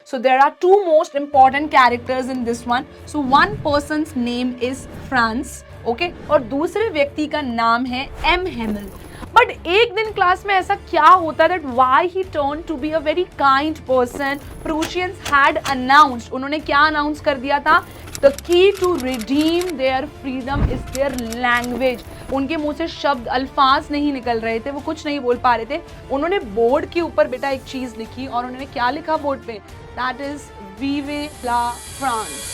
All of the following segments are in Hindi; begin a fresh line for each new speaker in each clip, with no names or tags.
So there are two most important characters in this one. So one person's name is Franz, okay, और दूसरे व्यक्ति का नाम है एम हेमल. बट एक दिन क्लास में ऐसा क्या होता है that why he turn to be a very kind person. Prussians had announced, उन्होंने क्या अनाउंस कर दिया था? The key to redeem their freedom is their language. उनके मुंह से शब्द अल्फाज नहीं निकल रहे थे, वो कुछ नहीं बोल पा रहे थे. उन्होंने बोर्ड के ऊपर बेटा एक चीज लिखी और उन्होंने क्या लिखा बोर्ड पे? दैट इज वीवे ला France.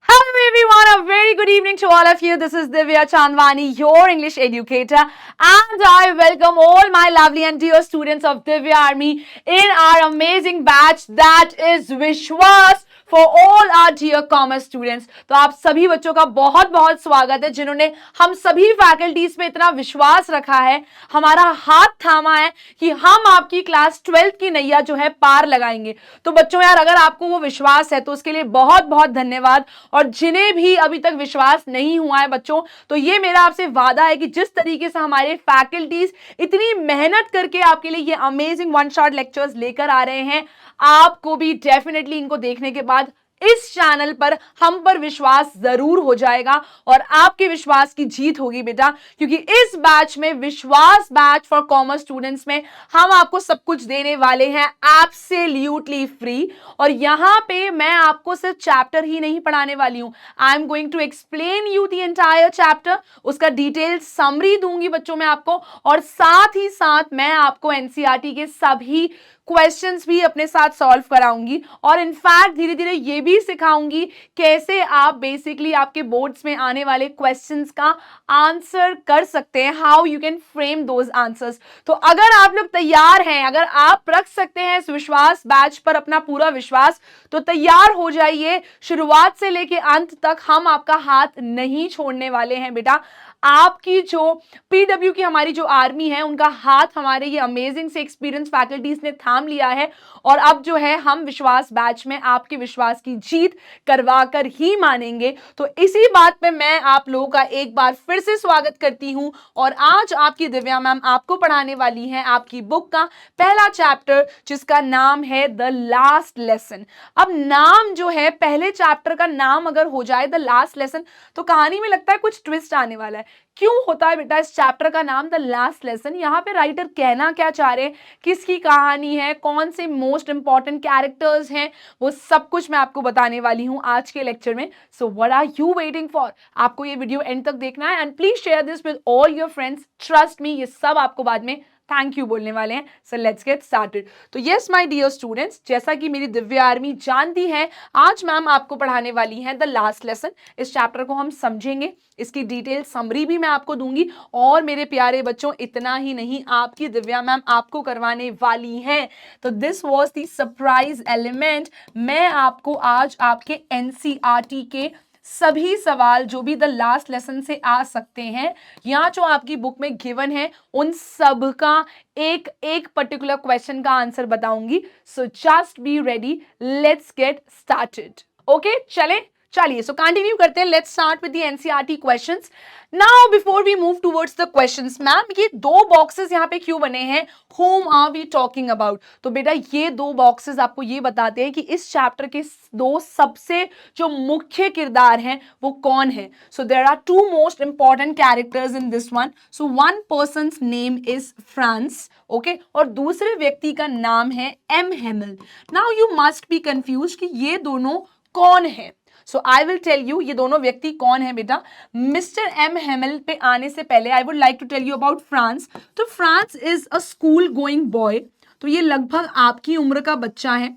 Hello everyone, a very good evening to all of you. This is Divya Chandwani, your English educator, and I welcome all my lovely and dear students of Divya Army in our amazing batch that is Vishwas for all our dear commerce students. तो आप सभी बच्चों का बहुत बहुत स्वागत है जिन्होंने हम सभी फैकल्टीज पे इतना विश्वास रखा है, हमारा हाथ थामा है कि हम आपकी क्लास 12th की नैया जो है पार लगाएंगे. तो बच्चों यार, अगर आपको वो विश्वास है तो उसके लिए बहुत बहुत धन्यवाद. और जिन्हें भी अभी तक विश्वास नहीं हुआ है बच्चों, तो ये मेरा आपसे वादा है कि जिस तरीके से हमारे फैकल्टीज इतनी मेहनत करके आपके लिए ये अमेजिंग वन शॉट लेक्चर्स लेकर आ रहे हैं, आपको भी डेफिनेटली इनको देखने के बाद इस चैनल पर हम पर विश्वास जरूर हो जाएगा और आपके विश्वास की जीत होगी बेटा. क्योंकि इस बैच में, विश्वास बैच फॉर कॉमर्स स्टूडेंट्स में, हम आपको सब कुछ देने वाले हैं एब्सोल्युटली फ्री. और यहाँ पे मैं आपको सिर्फ चैप्टर ही नहीं पढ़ाने वाली हूँ. I am going to explain you the entire chapter. उसका डिटेल समरी दूंगी बच्चों में आपको, और साथ ही साथ मैं आपको एनसीईआरटी के सभी क्वेश्चंस भी अपने साथ सॉल्व कराऊंगी. और इनफैक्ट धीरे धीरे ये भी सिखाऊंगी कैसे आप बेसिकली आपके बोर्ड्स में आने वाले क्वेश्चंस का आंसर कर सकते हैं, how you can frame those answers. तो अगर आप लोग तैयार हैं, अगर आप रख सकते हैं इस विश्वास बैच पर अपना पूरा विश्वास, तो तैयार हो जाइए. शुरुआत से लेके अंत तक हम आपका हाथ नहीं छोड़ने वाले हैं बेटा. आपकी जो पीडब्ल्यू की हमारी जो आर्मी है, उनका हाथ हमारे ये अमेजिंग से एक्सपीरियंस फैकल्टीज ने थाम लिया है. और अब जो है हम विश्वास बैच में आपके विश्वास की जीत करवा कर ही मानेंगे. तो इसी बात पे मैं आप लोगों का एक बार फिर से स्वागत करती हूं. और आज आपकी दिव्या मैम आपको पढ़ाने वाली हैं आपकी बुक का पहला चैप्टर, जिसका नाम है द लास्ट लेसन. अब नाम जो है, पहले चैप्टर का नाम अगर हो जाए द लास्ट लेसन, तो कहानी में लगता है कुछ ट्विस्ट आने वाला है. क्यों होता है बेटा इस चैप्टर का नाम द लास्ट लेसन? यहाँ पे राइटर कहना क्या चाह रहे हैं, किसकी कहानी है, कौन से मोस्ट इंपॉर्टेंट कैरेक्टर्स हैं, वो सब कुछ मैं आपको बताने वाली हूँ आज के लेक्चर में. So what are you waiting for? आपको ये वीडियो एंड तक देखना है and please share this with all your friends. Trust me, ये सब आपको बाद में थैंक यू बोलने वाले हैं. So let's get started. तो यस माय डियर स्टूडेंट्स, जैसा कि मेरी दिव्या आर्मी जानती है, आज मैम आपको पढ़ाने वाली हैं द लास्ट लेसन. इस चैप्टर को हम समझेंगे, इसकी डिटेल समरी भी मैं आपको दूंगी. और मेरे प्यारे बच्चों, इतना ही नहीं, आपकी दिव्या मैम आपको करवाने वाली हैं. तो this was the surprise element. मैं आपको आज आपके एनसीईआरटी के सभी सवाल जो भी द लास्ट लेसन से आ सकते हैं, यहाँ जो आपकी बुक में गिवन है, उन सब का एक एक पर्टिकुलर क्वेश्चन का आंसर बताऊंगी. So just be ready, let's get started. Okay, चलिए सो कंटिन्यू करते हैं. Let's start with the NCERT questions. Now before we move towards the questions, ma'am ये दो बॉक्सेस यहाँ पे क्यों बने हैं? whom are we talking about? तो बेटा ये दो बॉक्सेस आपको ये बताते हैं कि इस चैप्टर के दो सबसे जो मुख्य किरदार हैं वो कौन है. So there are two most important characters in this one. So one person's name is France, okay, और दूसरे व्यक्ति का नाम है M Hamel. Now you must be confuse कि ये दोनों कौन है. So I will tell you ये दोनों व्यक्ति कौन है बेटा. मिस्टर एम हेमल पे आने से पहले I would like to tell you about France. तो France is a school going boy. तो ये लगभग आपकी उम्र का बच्चा है.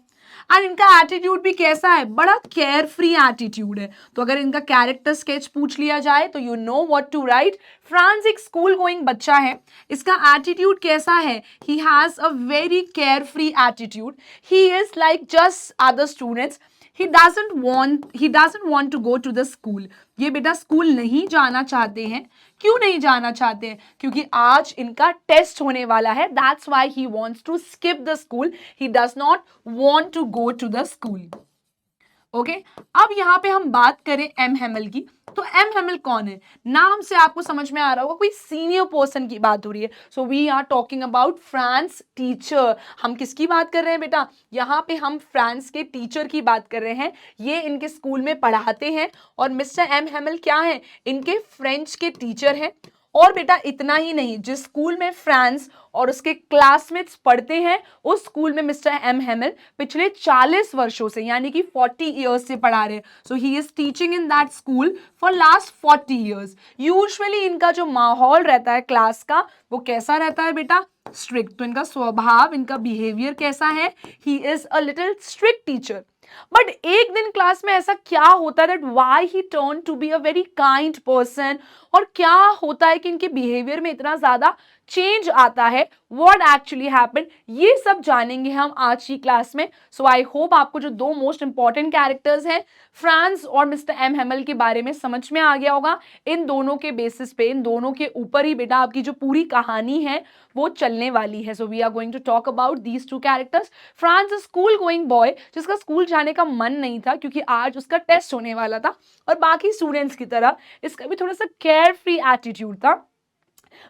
एंड इनका एटीट्यूड भी कैसा है? बड़ा केयर फ्री एटीट्यूड है. तो अगर इनका कैरेक्टर स्केच पूछ लिया जाए तो you know what to write. Franz एक स्कूल गोइंग बच्चा है. इसका एटीट्यूड कैसा है? He has a very care free attitude. He is like just other students. he doesn't want to go to the school. ये बेटा स्कूल नहीं जाना चाहते हैं. क्यों नहीं जाना चाहते हैं? क्योंकि आज इनका टेस्ट होने वाला है. That's why he wants to skip the school. He does not want to go to the school. Okay अब यहाँ पे हम बात करें एम हेमल की, तो एम हेमल कौन है? नाम से आपको समझ में आ रहा होगा कोई सीनियर पर्सन की बात हो रही है। So we are talking about Franz teacher. हम किसकी बात कर रहे हैं बेटा? यहाँ पे हम फ्रांस के टीचर की बात कर रहे हैं। ये इनके स्कूल में पढ़ाते हैं और मिस्टर एम हेमल क्या है? इनके फ्रेंच के टीचर हैं। और बेटा इतना ही नहीं, जिस स्कूल में फ्रांस और उसके क्लासमेट्स पढ़ते हैं उस स्कूल में मिस्टर एम हेमल पिछले 40 वर्षों से यानी कि 40 इयर्स से पढ़ा रहे हैं। So he is teaching in that school for last 40 years. Usually इनका जो माहौल रहता है क्लास का वो कैसा रहता है बेटा? स्ट्रिक्ट। तो इनका स्वभाव, इनका बिहेवियर कैसा है? He is a little strict teacher. But एक दिन क्लास में ऐसा क्या होता है that why he turn to be a very kind person, और क्या होता है कि इनके बिहेवियर में इतना ज्यादा चेंज आता है? व्हाट एक्चुअली हैपेंड, ये सब जानेंगे हम आज की क्लास में। सो आई होप आपको जो दो मोस्ट इंपॉर्टेंट कैरेक्टर्स हैं फ्रांस और मिस्टर एम हेमल के बारे में समझ में आ गया होगा। इन दोनों के बेसिस पे, इन दोनों के ऊपर ही बेटा आपकी जो पूरी कहानी है वो चलने वाली है। So we are going to talk about these two characters. Franz school going boy, जिसका स्कूल जाने का मन नहीं था क्योंकि आज उसका टेस्ट होने वाला था, और बाकी स्टूडेंट्स की तरह इसका भी थोड़ा सा केयर फ्री एटीट्यूड था।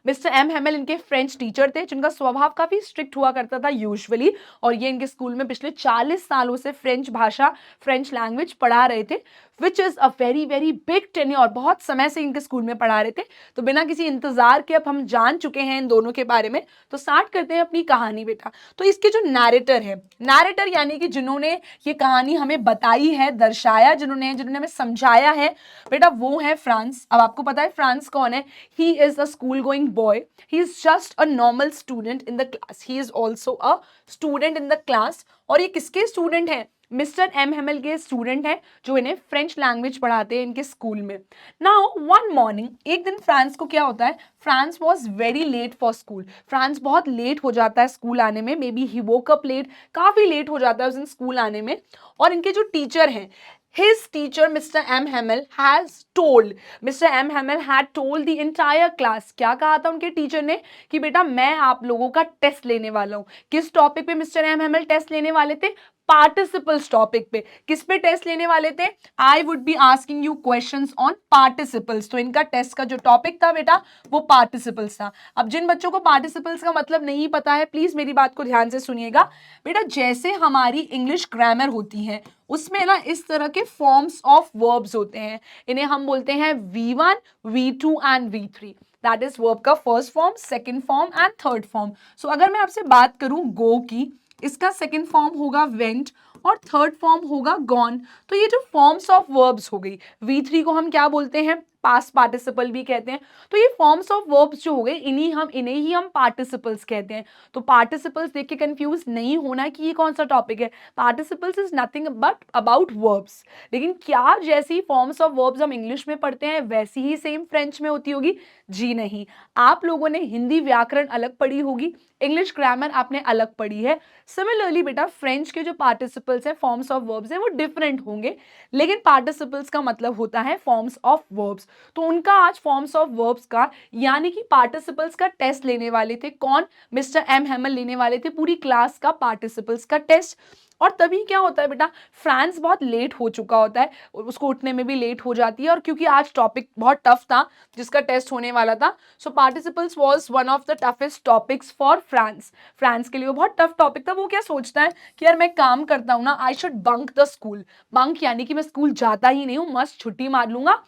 मिस्टर एम हेमल इनके फ्रेंच टीचर थे जिनका स्वभाव काफी स्ट्रिक्ट हुआ करता था यूजुअली, और ये इनके स्कूल में पिछले 40 सालों से फ्रेंच भाषा, फ्रेंच लैंग्वेज पढ़ा रहे थे, which is a very very big tenure. बहुत समय से इनके स्कूल में पढ़ा रहे थे। तो बिना किसी इंतजार के अब हम जान चुके हैं इन दोनों के बारे में, तो स्टार्ट करते हैं अपनी कहानी बेटा। तो इसके जो नैरेटर है, नैरेटर यानी कि जिन्होंने ये कहानी हमें बताई है, दर्शाया, जिन्होंने हमें समझाया है बेटा, वो है फ्रांस। अब आपको पता है फ्रांस कौन है? He is a school going boy, he is just a normal student in the class, he is also a student in the class. और ये किसके स्टूडेंट हैं? मिस्टर एम हेमल के स्टूडेंट हैं जो इन्हें फ्रेंच लैंग्वेज पढ़ाते हैं इनके स्कूल में। नाउ वन मॉर्निंग, एक दिन फ्रांस को क्या होता है? Franz was very late for school. Franz बहुत लेट हो जाता है स्कूल आने में, maybe he woke up late, काफी लेट हो जाता है उस दिन स्कूल आने में। और इनके जो टीचर हैं, his teacher Mr. M. Hamel has told, Mr. M. Hamel had told the entire class, क्या कहा था उनके टीचर ने? कि बेटा मैं आप लोगों का टेस्ट लेने वाला हूं। किस टॉपिक पे मिस्टर एम हेमल टेस्ट लेने वाले थे? पार्टिसिपल्स टॉपिक पे। किस पे टेस्ट लेने वाले थे? I would be asking you questions on participles. तो इनका टेस्ट का जो टॉपिक था बेटा वो पार्टिसिपल्स था। अब जिन बच्चों को पार्टिसिपल्स का मतलब नहीं पता है, प्लीज मेरी बात को ध्यान से सुनिएगा बेटा। जैसे हमारी इंग्लिश ग्रामर होती है उसमें ना इस तरह के फॉर्म्स ऑफ वर्ब्स होते हैं, इन्हें हम बोलते हैं V1, V2 and V3। That is verb का first form, second form and third form. So अगर मैं आपसे बात करूं गो की, इसका सेकंड फॉर्म होगा वेंट और थर्ड फॉर्म होगा गॉन। तो ये जो फॉर्म्स ऑफ वर्ब्स हो गई, V3 को हम क्या बोलते हैं? पास्ट पार्टिसिपल भी कहते हैं। तो ये फॉर्म्स ऑफ वर्ब्स जो हो गए, इन्हें ही हम पार्टिसिपल्स कहते हैं। तो पार्टिसिपल्स देख के कंफ्यूज नहीं होना कि ये कौन सा टॉपिक है। Participles is nothing but about verbs. लेकिन क्या जैसी फॉर्म्स ऑफ वर्ब्स हम इंग्लिश में पढ़ते हैं वैसी ही सेम फ्रेंच में होती होगी? जी नहीं। आप लोगों ने हिंदी व्याकरण अलग पढ़ी होगी, इंग्लिश ग्रामर आपने अलग पढ़ी है। सिमिलरली बेटा फ्रेंच के जो पार्टिसिपल्स हैं, फॉर्म्स ऑफ वर्ब्स हैं, वो डिफरेंट होंगे, लेकिन पार्टिसिपल्स का मतलब होता है फॉर्म्स ऑफ वर्ब्स। तो उनका आज फॉर्म्स ऑफ वर्ब्स का यानी कि पार्टिसिपल्स का टेस्ट लेने वाले थे। कौन? मिस्टर एम हेमल लेने वाले थे पूरी क्लास का पार्टिसिपल्स का टेस्ट। और तभी क्या होता है बेटा, फ्रांस बहुत लेट हो चुका होता है, उसको उठने में भी लेट हो जाती है, और क्योंकि आज टॉपिक बहुत टफ था जिसका टेस्ट होने वाला था, so participles was one of the toughest topics for France. France के लिए वो बहुत टफ टॉपिक था। वो क्या सोचता है कि यार मैं काम करता हूँ ना, I should bunk the school. Bunk यानी कि मैं स्कूल जाता ही नहीं हूँ, मस्त छुट्टी मार लूंगा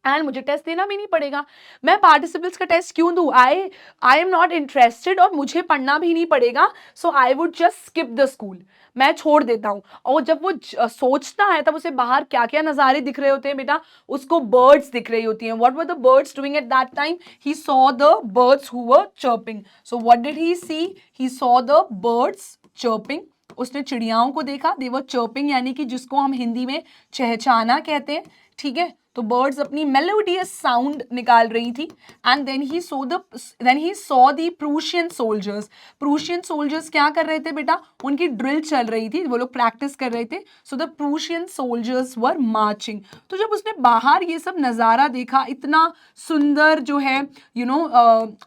एंड मुझे टेस्ट देना भी नहीं पड़ेगा। मैं पार्टिसिपल्स का टेस्ट क्यों दूं? आई एम नॉट इंटरेस्टेड और मुझे पढ़ना भी नहीं पड़ेगा, so I would just skip the school. मैं छोड़ देता हूँ। और जब वो सोचता है तब उसे बाहर क्या क्या नज़ारे दिख रहे होते हैं बेटा? उसको बर्ड्स दिख रही होती हैं। What were the birds doing at that time? He saw the birds who were chirping. So what did he see? He saw the birds chirping. उसने चिड़ियाओं को देखा, दे वर चर्पिंग, यानी कि जिसको हम हिंदी में चहचहाना कहते हैं, ठीक है। तो बर्ड्स अपनी मेलोडियस साउंड निकाल रही थी and then he saw the Prussian soldiers. Prussian soldiers क्या कर रहे थे बेटा, उनकी ड्रिल चल रही थी, वो लोग प्रैक्टिस कर रहे थे। So the Prussian soldiers were marching. तो जब उसने बाहर ये सब नज़ारा देखा, इतना सुंदर जो है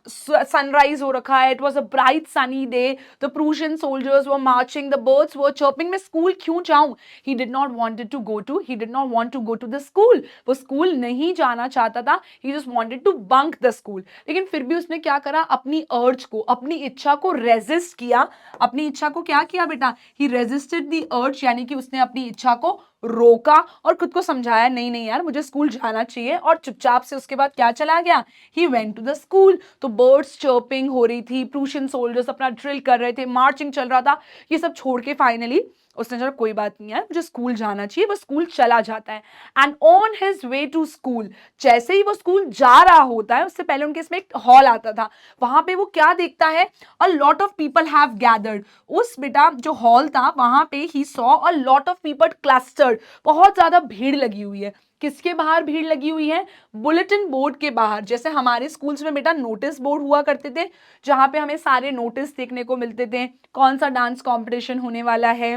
सनराइज हो रखा है, it was a bright sunny day, the Prussian soldiers were marching, the birds were chirping, मैं स्कूल क्यों जाऊं? He did not wanted to go to he did not want to go to the school. वो स्कूल नहीं जाना चाहता था, he just wanted to bunk the school. लेकिन फिर भी उसने क्या करा, अपनी अर्ज को, अपनी इच्छा को रेजिस्ट किया। अपनी इच्छा को क्या किया बेटा, ही रेजिस्टेड द अर्ज, यानी कि उसने अपनी इच्छा को रोका और खुद को समझाया नहीं नहीं यार मुझे स्कूल जाना चाहिए, और चुपचाप से उसके बाद क्या चला गया, he went to the school. तो बर्ड्स चर्पिंग हो रही थी, प्रूशियन सोल्जर्स अपना ड्रिल कर रहे थे, मार्चिंग चल रहा था, ये सब छोड़ के फाइनली उसने चलो कोई बात नहीं है मुझे स्कूल जाना चाहिए, वो स्कूल चला जाता है। And on his way to school, जैसे ही वो स्कूल जा रहा होता है, उससे पहले उनके इसमें एक हॉल आता था, वहां पे वो क्या देखता है, अ lot of people have gathered. उस बेटा जो हॉल था वहां पे he saw a lot of people clustered, बहुत ज्यादा भीड़ लगी हुई है। किसके बाहर भीड़ लगी हुई है, बुलेटिन बोर्ड के बाहर। जैसे हमारे स्कूल्स में बेटा नोटिस बोर्ड हुआ करते थे, जहां पे हमें सारे नोटिस देखने को मिलते थे, कौन सा डांस कॉम्पिटिशन होने वाला है,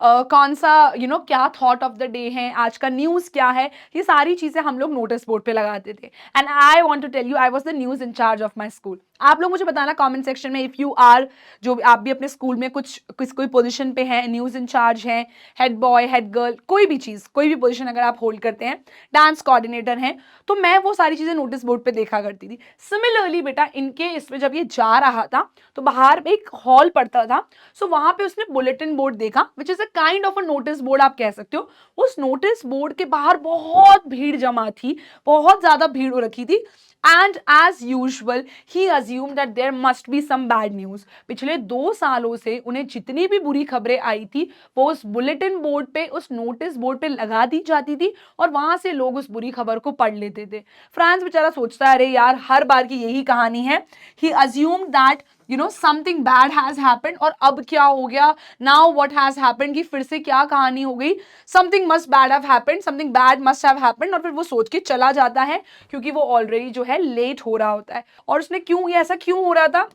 कौन सा क्या थॉट ऑफ द डे है, आज का न्यूज़ क्या है, ये सारी चीज़ें हम लोग नोटिस बोर्ड पे लगाते थे। And I want to tell you, I was the news incharge of my school. आप लोग मुझे बताना कमेंट सेक्शन में, इफ़ यू आर, जो आप भी अपने स्कूल में कोई पोजीशन पे हैं, न्यूज़ इंचार्ज हैं, हेड बॉय, हेड गर्ल, कोई भी चीज़, कोई भी पोजीशन अगर आप होल्ड करते हैं, डांस कोऑर्डिनेटर हैं, तो मैं वो सारी चीज़ें नोटिस बोर्ड पे देखा करती थी। सिमिलरली बेटा इनके इसमें जब ये जा रहा था तो बाहर एक हॉल पड़ता था, सो वहां पे उसने बुलेटिन बोर्ड देखा, which is a kind of a notice board आप कह सकते हो। उस नोटिस बोर्ड के बाहर बहुत भीड़ जमा थी, बहुत ज्यादा भीड़ हो रखी थी। And as usual he assume that there must be some bad news. पिछले 2 सालों से उन्हें जितनी भी बुरी खबरें आई थी वो उस बुलेटिन बोर्ड पे, उस नोटिस बोर्ड पे लगा दी जाती थी, और वहां से लोग उस बुरी खबर को पढ़ लेते थे। फ्रांस बेचारा सोचता है अरे यार हर बार की यही कहानी है। He assume that something bad has happened, और अब क्या हो गया, नाउ व्हाट हैज हैपेंड, कि फिर से क्या कहानी हो गई, something must bad have happened, something bad must have happened, और फिर वो सोच के चला जाता है, क्योंकि वो ऑलरेडी जो है लेट हो रहा होता है। और उसने क्यों, ये ऐसा क्यों हो रहा था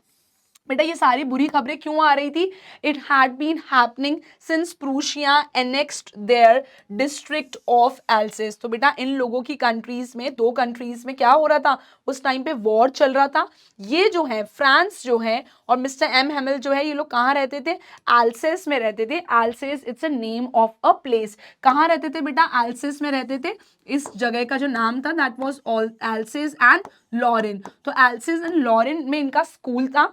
बेटा, ये सारी बुरी खबरें क्यों आ रही थी, it had been happening since Prussia annexed their district of Alsace. तो बेटा इन लोगों की कंट्रीज में, 2 कंट्रीज में क्या हो रहा था, उस टाइम पे वॉर चल रहा था। ये जो है फ्रांस जो है और मिस्टर एम हेमिल जो है, ये लोग कहाँ रहते थे, एल्सेस में रहते थे। Else's it's a name of a place. कहाँ रहते थे बेटा, एल्सेस में रहते थे। इस जगह का जो नाम था that was all Alsace and Lorraine. तो एल्सेस एंड लॉरेन में इनका स्कूल था।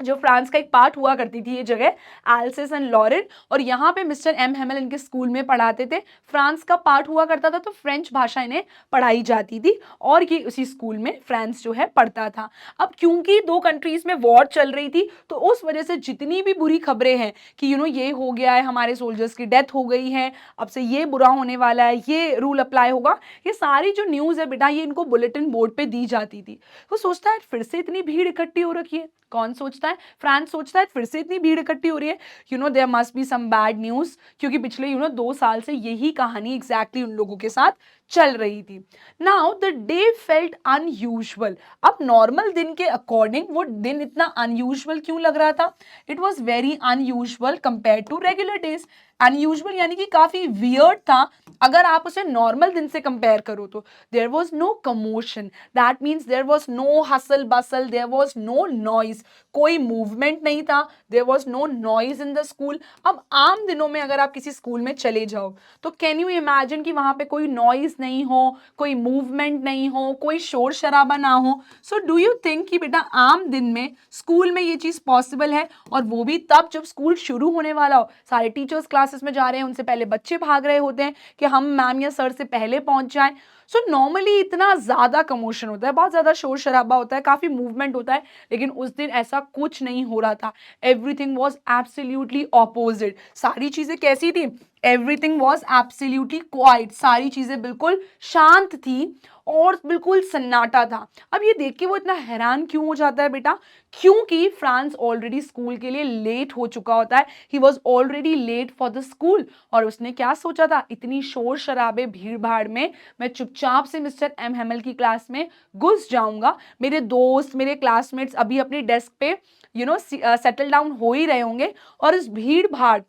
जो फ्रांस का एक पार्ट हुआ करती थी ये जगह, एल्सेस एंड लॉरेन, और यहाँ पे मिस्टर एम हेमल इनके स्कूल में पढ़ाते थे। फ्रांस का पार्ट हुआ करता था तो फ्रेंच भाषा इन्हें पढ़ाई जाती थी, और ये उसी स्कूल में फ्रांस जो है पढ़ता था। अब क्योंकि 2 कंट्रीज में वॉर चल रही थी, तो उस वजह से जितनी भी बुरी खबरें हैं कि ये हो गया है, हमारे सोल्जर्स की डेथ हो गई है, अब से ये बुरा होने वाला है, ये रूल अप्लाई होगा, ये सारी जो न्यूज़ है बेटा ये इनको बुलेटिन बोर्ड पे दी जाती थी। वो सोचता है फिर से इतनी भीड़ इकट्ठी हो रखी है, कौन सोचता है, फ्रांस सोचता है फिर से इतनी भीड़ इकट्ठी हो रही है, there must be some bad news, क्योंकि पिछले 2 साल से यही कहानी एग्जैक्टली उन लोगों के साथ चल रही थी। Now the day felt unusual. अब नॉर्मल दिन के अकॉर्डिंग वो दिन इतना अनयूजुअल क्यों लग रहा था, it was very unusual compare to regular days. Unusual यानी कि काफी वियर्ड था अगर आप उसे नॉर्मल दिन से कंपेयर करो तो। There was no commotion, that means there was no hustle bustle, there was no noise, कोई मूवमेंट नहीं था, there was no noise in the school. अब आम दिनों में अगर आप किसी स्कूल में चले जाओ तो कैन यू इमेजिन कि वहां पे कोई नॉइज नहीं हो, कोई मूवमेंट नहीं हो, कोई शोर शराबा ना हो। सो डू यू थिंक कि बेटा आम दिन में स्कूल में ये चीज पॉसिबल है, और वो भी तब जब स्कूल शुरू होने वाला हो, सारे टीचर्स क्लासेस में जा रहे हैं, उनसे पहले बच्चे भाग रहे होते हैं कि हम मैम या सर से पहले पहुंच जाएं। सो नॉर्मली इतना ज़्यादा कमोशन होता है, बहुत ज़्यादा शोर शराबा होता है, काफ़ी मूवमेंट होता है, लेकिन उस दिन ऐसा कुछ नहीं हो रहा था। Everything was absolutely opposite. सारी चीज़ें कैसी थी, एवरीथिंग वॉज एब्सोल्युटली क्वाइट, सारी चीज़ें बिल्कुल शांत थी। और बिल्कुल सन्नाटा था। अब ये देख के वो इतना हैरान क्यों हो जाता है बेटा? क्योंकि फ्रांस ऑलरेडी स्कूल के लिए लेट हो चुका होता है। He was already late for the school. और उसने क्या सोचा था? इतनी शोर शराबे भीड़ भाड़ में मैं चुपचाप से मिस्टर एम हेमल की क्लास में घुस जाऊंगा। मेरे दोस्त, मेरे क्लासमेट्स अभी अपनी डेस्क पे सेटल डाउन हो ही रहे होंगे, और इस भीड़ भाड़,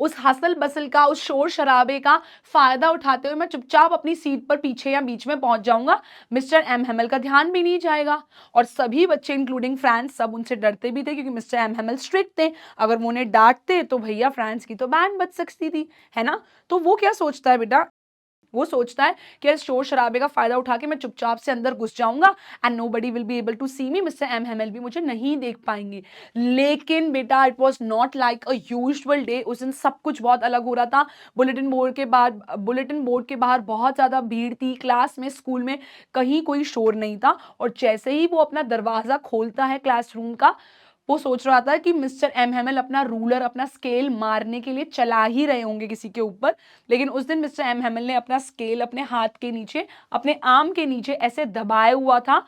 उस हसल बसल का, उस शोर शराबे का फायदा उठाते हुए मैं चुपचाप अपनी सीट पर पीछे या बीच में पहुंच जाऊंगा। मिस्टर एम हेमल का ध्यान भी नहीं जाएगा। और सभी बच्चे इंक्लूडिंग फ्रांस सब उनसे डरते भी थे, क्योंकि मिस्टर एम हेमल स्ट्रिक्ट थे। अगर वो उन्हें डांटते तो भैया फ्रांस की तो बैंड बज सकती थी, है ना? तो वो क्या सोचता है बेटा? वो सोचता है कि इस शोर शराबे का फायदा उठा के मैं चुपचाप से अंदर घुस जाऊंगा and nobody will be able to see me. Mister M Hamel भी मुझे नहीं देख पाएंगे। लेकिन बेटा it was not like a usual day. उस दिन सब कुछ बहुत अलग हो रहा था। बुलेटिन बोर्ड के बाहर बहुत ज्यादा भीड़ थी। क्लास में, स्कूल में कहीं कोई शोर नहीं था। और जैसे ही वो अपना दरवाजा खोलता है क्लासरूम का, वो सोच रहा था कि मिस्टर एम हेमल अपना रूलर, अपना स्केल मारने के लिए चला ही रहे होंगे किसी के ऊपर। लेकिन उस दिन मिस्टर एम हेमल ने अपना स्केल अपने हाथ के नीचे, अपने आर्म के नीचे ऐसे दबाया हुआ था।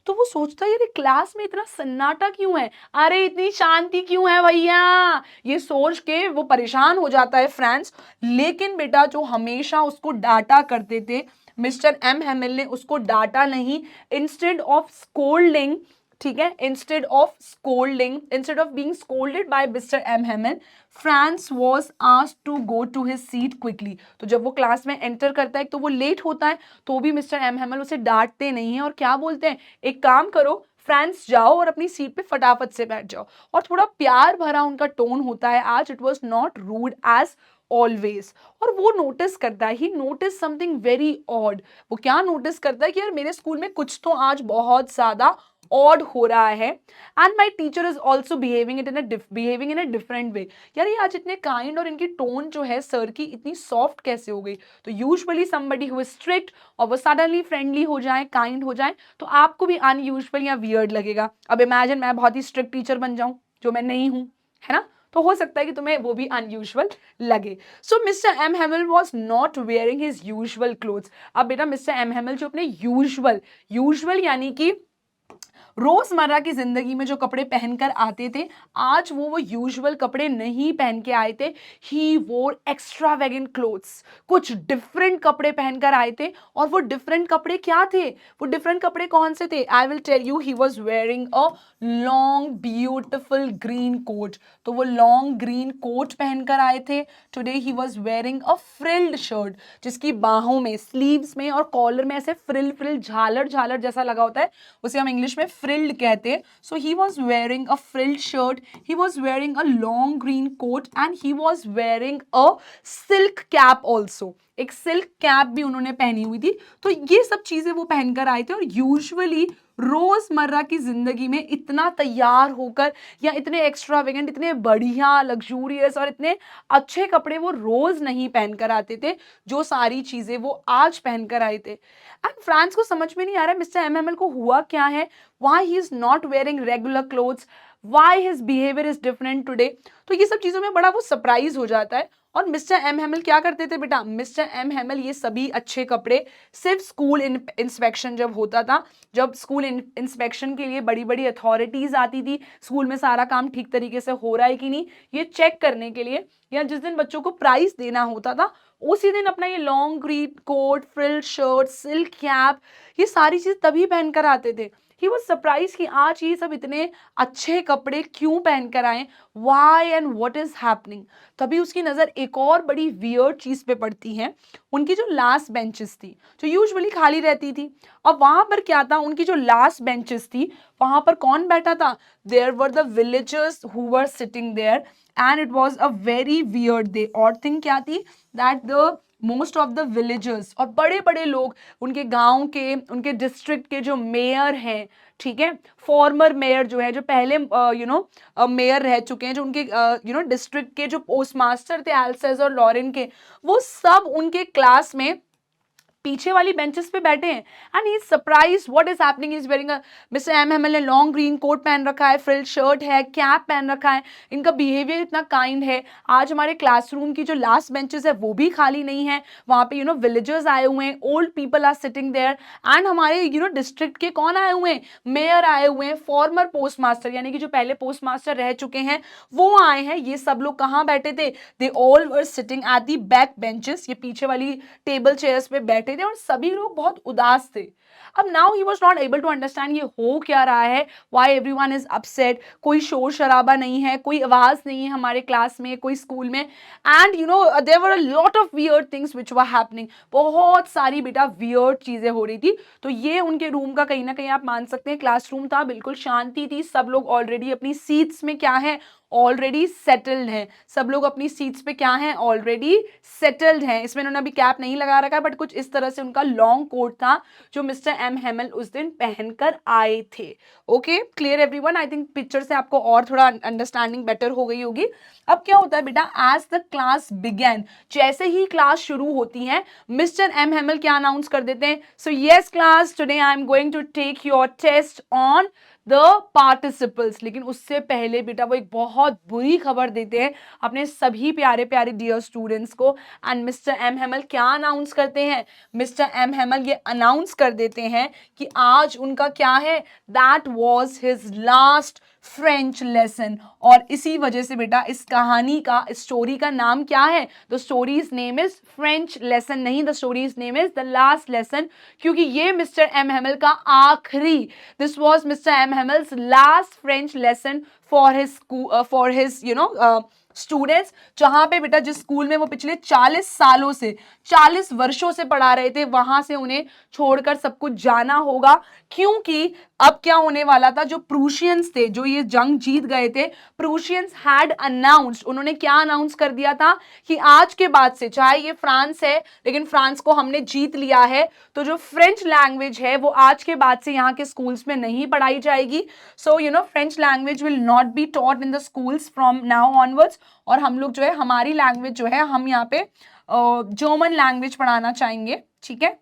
तो वो सोचता है, यार क्लास में इतना सन्नाटा क्यों है? अरे इतनी शांति क्यों है भैया? ये सोच के वो परेशान हो जाता है फ्रांस। लेकिन बेटा जो हमेशा उसको डांटा करते थे, मिस्टर एम हेमल ने उसको डांटा नहीं। इंस्टेड ऑफ स्कोल्डिंग, ठीक है, instead of being scolded by mister M Hamel, France was asked to go to his seat quickly. तो जब वो क्लास में एंटर करता है तो वो लेट होता है, तो भी मिस्टर एम हेमल उसे डांटते नहीं है और क्या बोलते हैं, एक काम करो फ्रांस, जाओ और अपनी सीट पे फटाफट से बैठ जाओ। और थोड़ा प्यार भरा उनका टोन होता है आज। It was not rude as always. और वो नोटिस करता है, he notice something very odd. वो क्या नोटिस करता है कि यार मेरे स्कूल में कुछ तो आज बहुत ज्यादा ऑड हो रहा है। And my teacher is also behaving in a different way. यार ये आज इतने काइंड, और इनकी टोन जो है सर की इतनी सॉफ्ट कैसे हो गई? तो usually somebody who is strict और वो सडनली फ्रेंडली हो जाए, काइंड हो जाए, तो आपको भी अनयूजुअल या वियर्ड लगेगा। अब इमेजिन मैं बहुत ही स्ट्रिक्ट टीचर बन जाऊं, जो मैं नहीं हूं, है ना? तो हो सकता है कि तुम्हें वो भी अनयूजुअल लगे। So mister M Hamel was not wearing his usual clothes. अब बेटा मिस्टर एम हेमल जो अपने यूजुअल यानी कि रोजमर्रा की जिंदगी में जो कपड़े पहनकर आते थे, आज वो यूजुअल कपड़े नहीं पहन के आए थे। ही वोर एक्स्ट्रावेगेंट क्लोथ्स, कुछ डिफरेंट कपड़े पहनकर आए थे। और वो डिफरेंट कपड़े क्या थे? वो डिफरेंट कपड़े कौन से थे? I will tell you. He was wearing a long beautiful green coat. तो वो लॉन्ग ग्रीन कोट पहनकर आए थे। Today he was wearing a frilled shirt, जिसकी बाहों में, स्लीव्स में और कॉलर में ऐसे फ्रिल फ्रिल, झालर झालर जैसा लगा होता है, उसे हम इंग्लिश में फ्रिल्ड कहते हैं। So he was wearing a frilled shirt, he was wearing a long green coat and he was wearing a silk cap also. एक सिल्क कैप भी उन्होंने पहनी हुई थी। तो ये सब चीजें वो पहनकर आए थे। और यूजुअली रोजमर्रा की जिंदगी में इतना तैयार होकर या इतने एक्स्ट्रावेगेंट, इतने बढ़िया, लग्जूरियस और इतने अच्छे कपड़े वो रोज नहीं पहनकर आते थे, जो सारी चीजें वो आज पहनकर आए थे। एंड फ्रांस को समझ में नहीं आ रहा है मिस्टर एम एम एल को हुआ क्या है, why he is not wearing regular clothes, why his behaviour is different today. तो ये सब चीजों में बड़ा वो सरप्राइज हो जाता है। और मिस्टर एम हेमल क्या करते थे बेटा? मिस्टर एम हेमल ये सभी अच्छे कपड़े सिर्फ स्कूल इंस्पेक्शन जब होता था, जब स्कूल इंस्पेक्शन के लिए बड़ी बड़ी अथॉरिटीज आती थी, स्कूल में सारा काम ठीक तरीके से हो रहा है कि नहीं, ये चेक करने के लिए, या जिस दिन बच्चों को प्राइज देना होता था उसी दिन अपना ये long green coat, frill shirt, silk cap, ये सारी चीज तभी पहनकर आते थे। ही वॉज सरप्राइज कि आज ये सब इतने अच्छे कपड़े क्यों पहनकर आए, why and what is happening. तभी उसकी नजर एक और बड़ी वियर्ड चीज पे पड़ती है। उनकी जो लास्ट बेंचेस थी, जो यूजुअली खाली रहती थी, अब वहां पर क्या था, उनकी जो लास्ट बेंचेस थी वहां पर कौन बैठा था? There were the villagers who were sitting there and it was a very weird day. और थिंग क्या थी? That the most of the villagers, और बड़े बड़े लोग, उनके गांव के, उनके डिस्ट्रिक्ट के जो मेयर हैं, ठीक है, फॉर्मर मेयर जो है, जो पहले मेयर रह चुके हैं, जो उनके डिस्ट्रिक्ट के जो पोस्ट मास्टर थे एल्सेस और लॉरेन के, वो सब उनके क्लास में पीछे वाली बेंचेस पे बैठे हैं and he is surprise what is happening. Is wearing mister M Hamel ने लॉन्ग ग्रीन कोट पहन रखा है, फ्रिल शर्ट है, कैप पहन रखा है, इनका बिहेवियर इतना काइंड है। आज हमारे क्लासरूम की जो लास्ट बेंचेस है वो भी खाली नहीं है, वहाँ पे विलेजर्स आए हुए हैं, old people are sitting there and हमारे डिस्ट्रिक्ट के कौन आए हुए हैं, मेयर आए हुए हैं, फॉर्मर पोस्ट मास्टर यानी कि जो पहले पोस्ट मास्टर रह चुके हैं वो आए हैं। ये सब लोग कहाँ बैठे थे, दे all were sitting at the back benches, ये पीछे वाली टेबल चेयर्स पे बैठे थे और सभी लोग बहुत उदास थे। अब now he was not able to understand ये हो क्या रहा है, वाई एवरीवन इज अपसेट, कोई शोर शराबा नहीं है, कोई आवाज नहीं है हमारे क्लास में, कोई स्कूल में, and there were a lot of weird things which were happening, बहुत सारी बेटा वियर्ड चीजें हो रही थी। तो ये उनके रूम का कहीं ना कहीं आप मान सकते हैं क्लासरूम था, बिल्कुल शांति थी, सब लोग ऑलरेडी अपनी सीट्स में क्या है, ऑलरेडी सेटल्ड हैं, सब लोग अपनी सीट्स पे क्या हैं, ऑलरेडी सेटल्ड हैं। इसमें उन्होंने अभी कैप नहीं लगा रखा है बट कुछ इस तरह से उनका लॉन्ग कोट था जो मिस्टर एम हेमल उस दिन पहनकर आए थे। Okay, clear everyone? I think picture से आपको और थोड़ा अंडरस्टैंडिंग बेटर हो गई होगी। अब क्या होता है बेटा, एज द क्लास बिगेन, जैसे ही क्लास शुरू होती है मिस्टर एम हेमल क्या अनाउंस कर देते हैं, so yes class, today I am going to take your test on the participles. लेकिन उससे पहले बेटा वो एक बहुत बुरी खबर देते हैं अपने सभी प्यारे प्यारे डियर स्टूडेंट्स को। एंड मिस्टर एम हेमल क्या अनाउंस करते हैं, मिस्टर एम हेमल ये अनाउंस कर देते हैं कि आज उनका क्या है, that was his last French lesson. और इसी वजह से बेटा इस कहानी का, इस स्टोरी का नाम क्या है, the story's name is French lesson, नहीं the story's name is the last lesson, क्योंकि ये मिस्टर एम हेमल का आखिरी, this was mister M Hamel's last French lesson for his students, जहां पे बेटा जिस स्कूल में वो पिछले 40 सालों से, 40 वर्षों से पढ़ा रहे थे, वहां से उन्हें छोड़कर सब कुछ जाना होगा। क्योंकि अब क्या होने वाला था, जो प्रूशियंस थे, जो ये जंग जीत गए थे, प्रूशियंस हैड अनाउंस्ड, उन्होंने क्या अनाउंस कर दिया था कि आज के बाद से, चाहे ये फ्रांस है लेकिन फ्रांस को हमने जीत लिया है, तो जो फ्रेंच लैंग्वेज है वो आज के बाद से यहाँ के स्कूल्स में नहीं पढ़ाई जाएगी। सो French language will not be taught in the schools from now onwards, और हम लोग जो है हमारी लैंग्वेज जो है हम यहाँ पे जर्मन लैंग्वेज पढ़ाना चाहेंगे, ठीक है,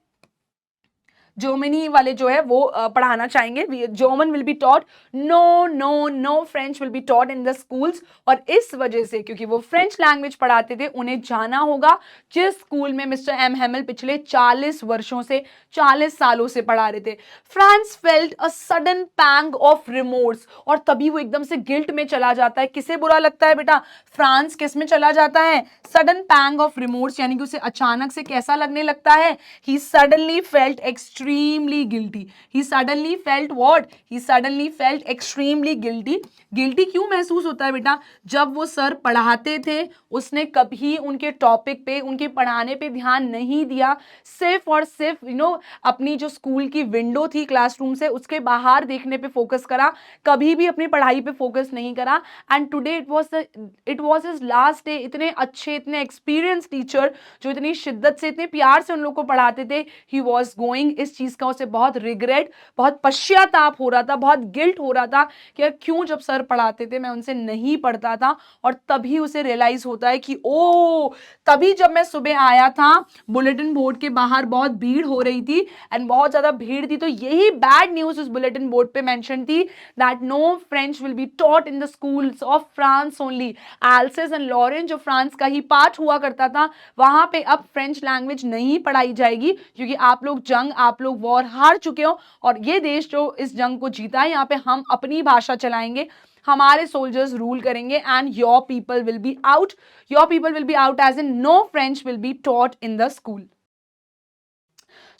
जर्मनी वाले जो है वो पढ़ाना चाहेंगे, German will be taught, no no no French will be taught in the schools. और इस वजह से, क्योंकि वो फ्रेंच लैंग्वेज पढ़ाते थे, उन्हें जाना होगा जिस स्कूल में मिस्टर एम हेमल पिछले 40 वर्षों से, 40 सालों से पढ़ा रहे थे। Franz felt a sudden pang of remorse, और तभी वो एकदम से गिल्ट में चला जाता है। किसे बुरा लगता है बेटा, फ्रांस किस में चला जाता है, सडन पैंग ऑफ रिमोर्स, यानी कि उसे अचानक से कैसा लगने लगता है, he suddenly felt extremely guilty. He suddenly felt what? He suddenly felt extremely guilty. Guilty क्यों महसूस होता है बेटा, जब वो सर पढ़ाते थे उसने कभी उनके टॉपिक पे, उनके पढ़ाने पे ध्यान नहीं दिया, सिर्फ और सिर्फ अपनी जो स्कूल की विंडो थी क्लासरूम से उसके बाहर देखने पे फोकस करा, कभी भी अपनी पढ़ाई पे फोकस नहीं करा। And today it was his last day. इतने अच्छे, इतने एक्सपीरियंस टीचर जो इतनी शिद्दत से, इतने प्यार से उन लोग को पढ़ाते थे, ही वॉज गोइंग, इस चीज का उसे बहुत रिग्रेट, बहुत पश्चाताप हो रहा था, बहुत गिल्ट हो रहा था कि क्यों जब सर पढ़ाते थे मैं उनसे नहीं पढ़ता था। और तभी उसे रियलाइज होता है कि ओ, तभी जब मैं सुबह आया था बुलेटिन बोर्ड के बाहर बहुत भीड़ हो रही थी, एंड बहुत ज्यादा भीड़ थी, तो यही बैड न्यूज उस बुलेटिन बोर्ड पे मेंशन थी, that no French will be taught in the schools of France only. Alsace and Lorraine जो फ्रांस का ही पार्ट हुआ करता था, वहां पे अब फ्रेंच लैंग्वेज नहीं पढ़ाई जाएगी, क्योंकि आप लोग जंग, आप लोग वॉर हार चुके हो, और ये देश जो इस जंग को जीता है, यहाँ पे हम अपनी भाषा चलाएंगे, हमारे सोल्जर्स रूल करेंगे, and your people will be out, your people will be out, as in no French will be taught in the school.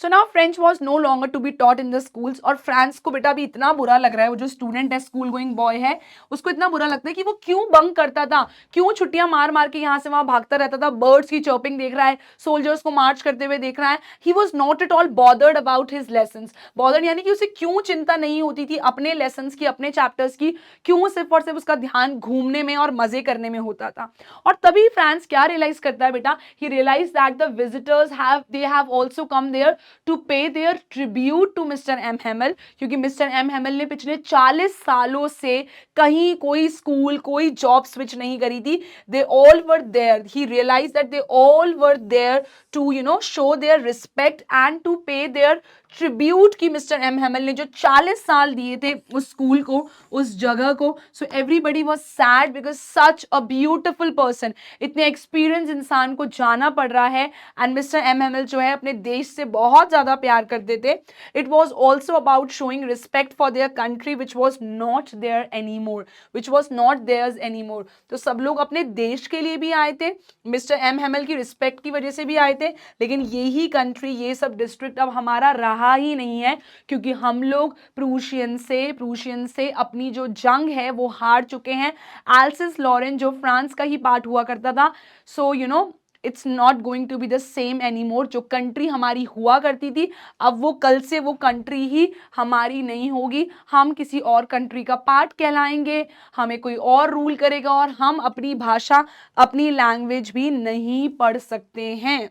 So now French was no longer to be taught in the schools. और फ्रांस को बेटा भी इतना बुरा लग रहा है, वो जो स्टूडेंट है, स्कूल गोइंग बॉय है, उसको इतना बुरा लगता है कि वो क्यों बंक करता था, क्यों छुट्टियां मार मार के यहाँ से वहां भागता रहता था, बर्ड्स की चॉपिंग देख रहा है, सोल्जर्स को मार्च करते हुए देख रहा है। He was not at all bothered about his lessons. Bothered यानी कि उसे क्यों चिंता नहीं होती थी अपने लेसन्स की, अपने चैप्टर्स की, क्यों सिर्फ और सिर्फ उसका ध्यान घूमने में और मजे करने में होता था। और तभी फ्रांस क्या रियलाइज करता है बेटा, he realise that the visitors have, they have also come there to pay their tribute to mister M Hamel, क्योंकि मिस्टर एम हेमल ने पिछले 40 सालों से कहीं कोई स्कूल कोई जॉब स्विच नहीं करी थी. They all were there, he realise that they all were there to show their respect and to pay their tribute. की मिस्टर एम हेमल ने जो 40 साल दिए थे उस स्कूल को, उस जगह को. So everybody was sad because such a beautiful person, इतने एक्सपीरियंस इंसान को जाना पड़ रहा है. एंड मिस्टर एम हेमल जो है अपने देश से बहुत ज़्यादा प्यार करते थे. It was also about showing respect for their country which was not there any more, which was not theirs any more. तो सब लोग अपने देश के लिए भी आए थे, मिस्टर एम हेमल की रिस्पेक्ट की वजह से भी आए थे, लेकिन यही कंट्री, ये सब डिस्ट्रिक्ट अब हमारा रहा ही नहीं है, क्योंकि हम लोग प्रूशियन से अपनी जो जंग है वो हार चुके हैं. एल्सिस लॉरेन जो फ्रांस का ही पार्ट हुआ करता था. So it's not going to be the same any more. जो कंट्री हमारी हुआ करती थी अब वो कल से वो कंट्री ही हमारी नहीं होगी. हम किसी और कंट्री का पार्ट कहलाएंगे, हमें कोई और रूल करेगा और हम अपनी भाषा अपनी लैंग्वेज भी नहीं पढ़ सकते हैं.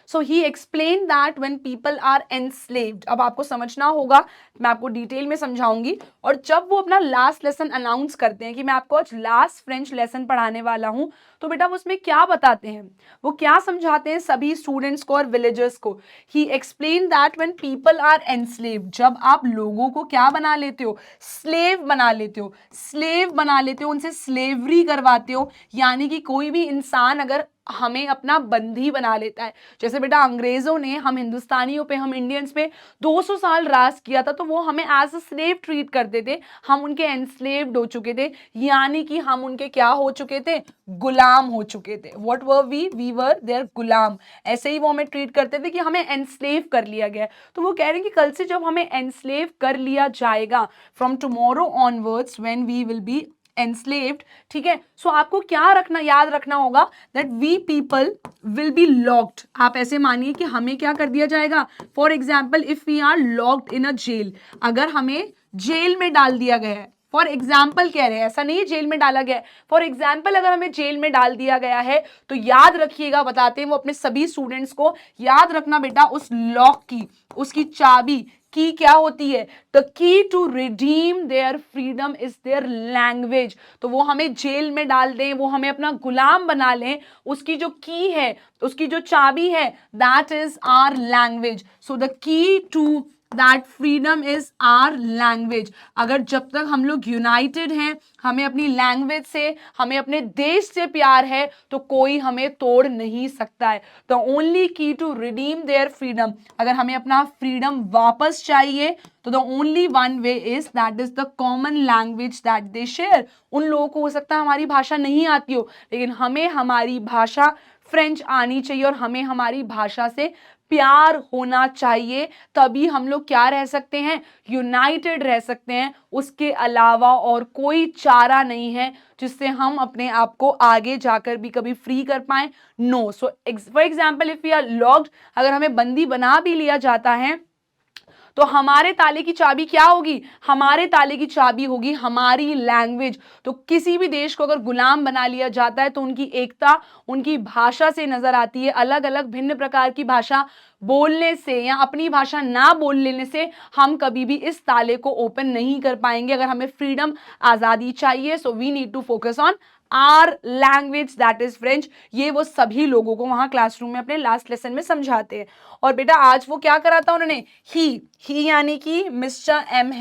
So he explain that when people are enslaved. अब आपको समझना होगा, मैं आपको डिटेल में समझाऊंगी. और जब वो अपना लास्ट लेसन अनाउंस करते हैं कि मैं आपको आज लास्ट फ्रेंच लेसन पढ़ाने वाला हूं, तो बेटा वो उसमें क्या बताते हैं, वो क्या समझाते हैं सभी स्टूडेंट्स को और विलेजर्स को. He explain that when people are enslaved, जब आप लोगों को क्या बना लेते हो, स्लेव बना लेते हो, स्लेव बना लेते हो, उनसे स्लेवरी करवाते हो. यानी कि कोई भी इंसान अगर हमें अपना बंदी बना लेता है, जैसे बेटा अंग्रेजों ने हम हिंदुस्तानियों पे, हम इंडियंस पे 200 साल राज किया था, तो वो हमें एज अ स्लेव ट्रीट करते थे. हम उनके एनस्लेव्ड हो चुके थे, यानी कि हम उनके क्या हो चुके थे, गुलाम हो चुके थे. What were we were there गुलाम. ऐसे ही वो हमें ट्रीट करते थे कि हमें एनस्लेव कर लिया गया. तो वो कह रहे हैं कि कल से जब हमें एनस्लेव कर लिया जाएगा, from tomorrow onwards when we will be enslaved, ठीक है. सो आपको क्या रखना, याद रखना होगा that we people will be locked. आप ऐसे मानिए कि हमें क्या कर दिया जाएगा. For example if we are locked in a jail, अगर हमें जेल में डाल दिया गया है, फॉर एग्जाम्पल कह रहे हैं, ऐसा नहीं है जेल में डाला गया है, फॉर एग्जाम्पल अगर हमें जेल में डाल दिया गया है, तो याद रखिएगा, बताते हैं वो अपने सभी स्टूडेंट्स को, याद रखना बेटा उस लॉक की, उसकी चाबी की क्या होती है, the key to redeem their freedom is their language. तो वो हमें जेल में डाल दें, वो हमें अपना गुलाम बना लें, उसकी जो की है, उसकी जो चाबी है, that is our language. So the key to that freedom is our language. अगर जब तक हम लोग यूनाइटेड हैं, हमें अपनी लैंग्वेज से, हमें अपने देश से प्यार है, तो कोई हमें तोड़ नहीं सकता है. द ओनली की टू रिडीम देयर फ्रीडम, अगर हमें अपना फ्रीडम वापस चाहिए, तो the only one way is that is the common language that they share. उन लोगों को हो सकता है हमारी भाषा नहीं आती हो, लेकिन हमें हमारी भाषा फ्रेंच आनी चाहिए और हमें हमारी भाषा से प्यार होना चाहिए. तभी हम लोग क्या रह सकते हैं, यूनाइटेड रह सकते हैं. उसके अलावा और कोई चारा नहीं है जिससे हम अपने आप को आगे जाकर भी कभी फ्री कर पाएं. No. So for example if we are locked, अगर हमें बंदी बना भी लिया जाता है, तो हमारे ताले की चाबी क्या होगी, हमारे ताले की चाबी होगी हमारी लैंग्वेज. तो किसी भी देश को अगर गुलाम बना लिया जाता है, तो उनकी एकता उनकी भाषा से नजर आती है. अलग अलग भिन्न प्रकार की भाषा बोलने से या अपनी भाषा ना बोल लेने से हम कभी भी इस ताले को ओपन नहीं कर पाएंगे. अगर हमें फ्रीडम, आज़ादी चाहिए, so we need to focus on our language that is French. ये वो सभी लोगों को वहां क्लासरूम में अपने लास्ट लेसन में समझाते हैं. और बेटा आज वो क्या करा था उन्होंने, ही यानी कि मिस्टर एम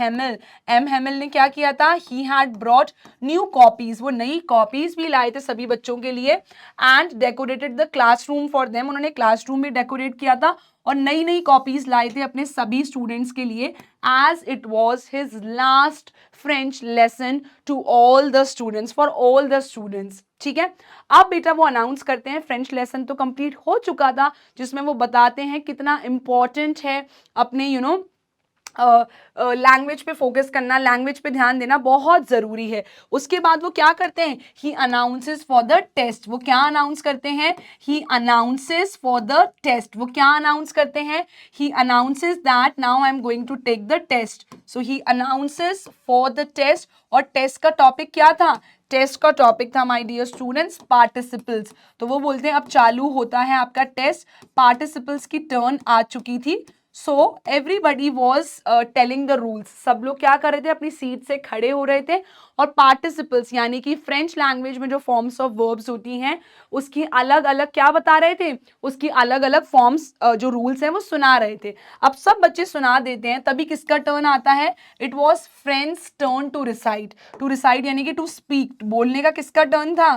हेमल ने क्या किया था, he had brought new copies, वो नई कॉपीज भी लाए थे सभी बच्चों के लिए. And decorated the classroom for them, उन्होंने क्लासरूम भी डेकोरेट किया था और नई नई कॉपीज लाए थे अपने सभी स्टूडेंट्स के लिए, as it was his last French lesson to all the students, for all the students. ठीक है. अब बेटा वो अनाउंस करते हैं, फ्रेंच लेसन तो कंप्लीट हो चुका था, जिसमें वो बताते हैं कितना इंपॉर्टेंट है अपने लैंग्वेज पे फोकस करना, लैंग्वेज पे ध्यान देना बहुत ज़रूरी है. उसके बाद वो क्या करते हैं, he announces for the test. वो क्या अनाउंस करते हैं, he announces for the test. वो क्या अनाउंस करते हैं, he announces that now I am going to take the test. So he announces for the test. और टेस्ट का टॉपिक क्या था, टेस्ट का टॉपिक था माय डियर स्टूडेंट्स पार्टिसिपल्स। तो वो बोलते हैं अब चालू होता है आपका टेस्ट, पार्टिसिपल्स की टर्न आ चुकी थी। So everybody was telling the rules, सब लोग क्या कर रहे थे, अपनी सीट से खड़े हो रहे थे और पार्टिसिपल्स यानी कि फ्रेंच लैंग्वेज में जो फॉर्म्स ऑफ वर्ब्स होती हैं उसकी अलग अलग क्या बता रहे थे, उसकी अलग अलग फॉर्म्स जो रूल्स हैं वो सुना रहे थे। अब सब बच्चे सुना देते हैं, तभी किसका टर्न आता है, it was Franz's turn to recite. To recite यानी कि टू स्पीक, बोलने का किसका टर्न था,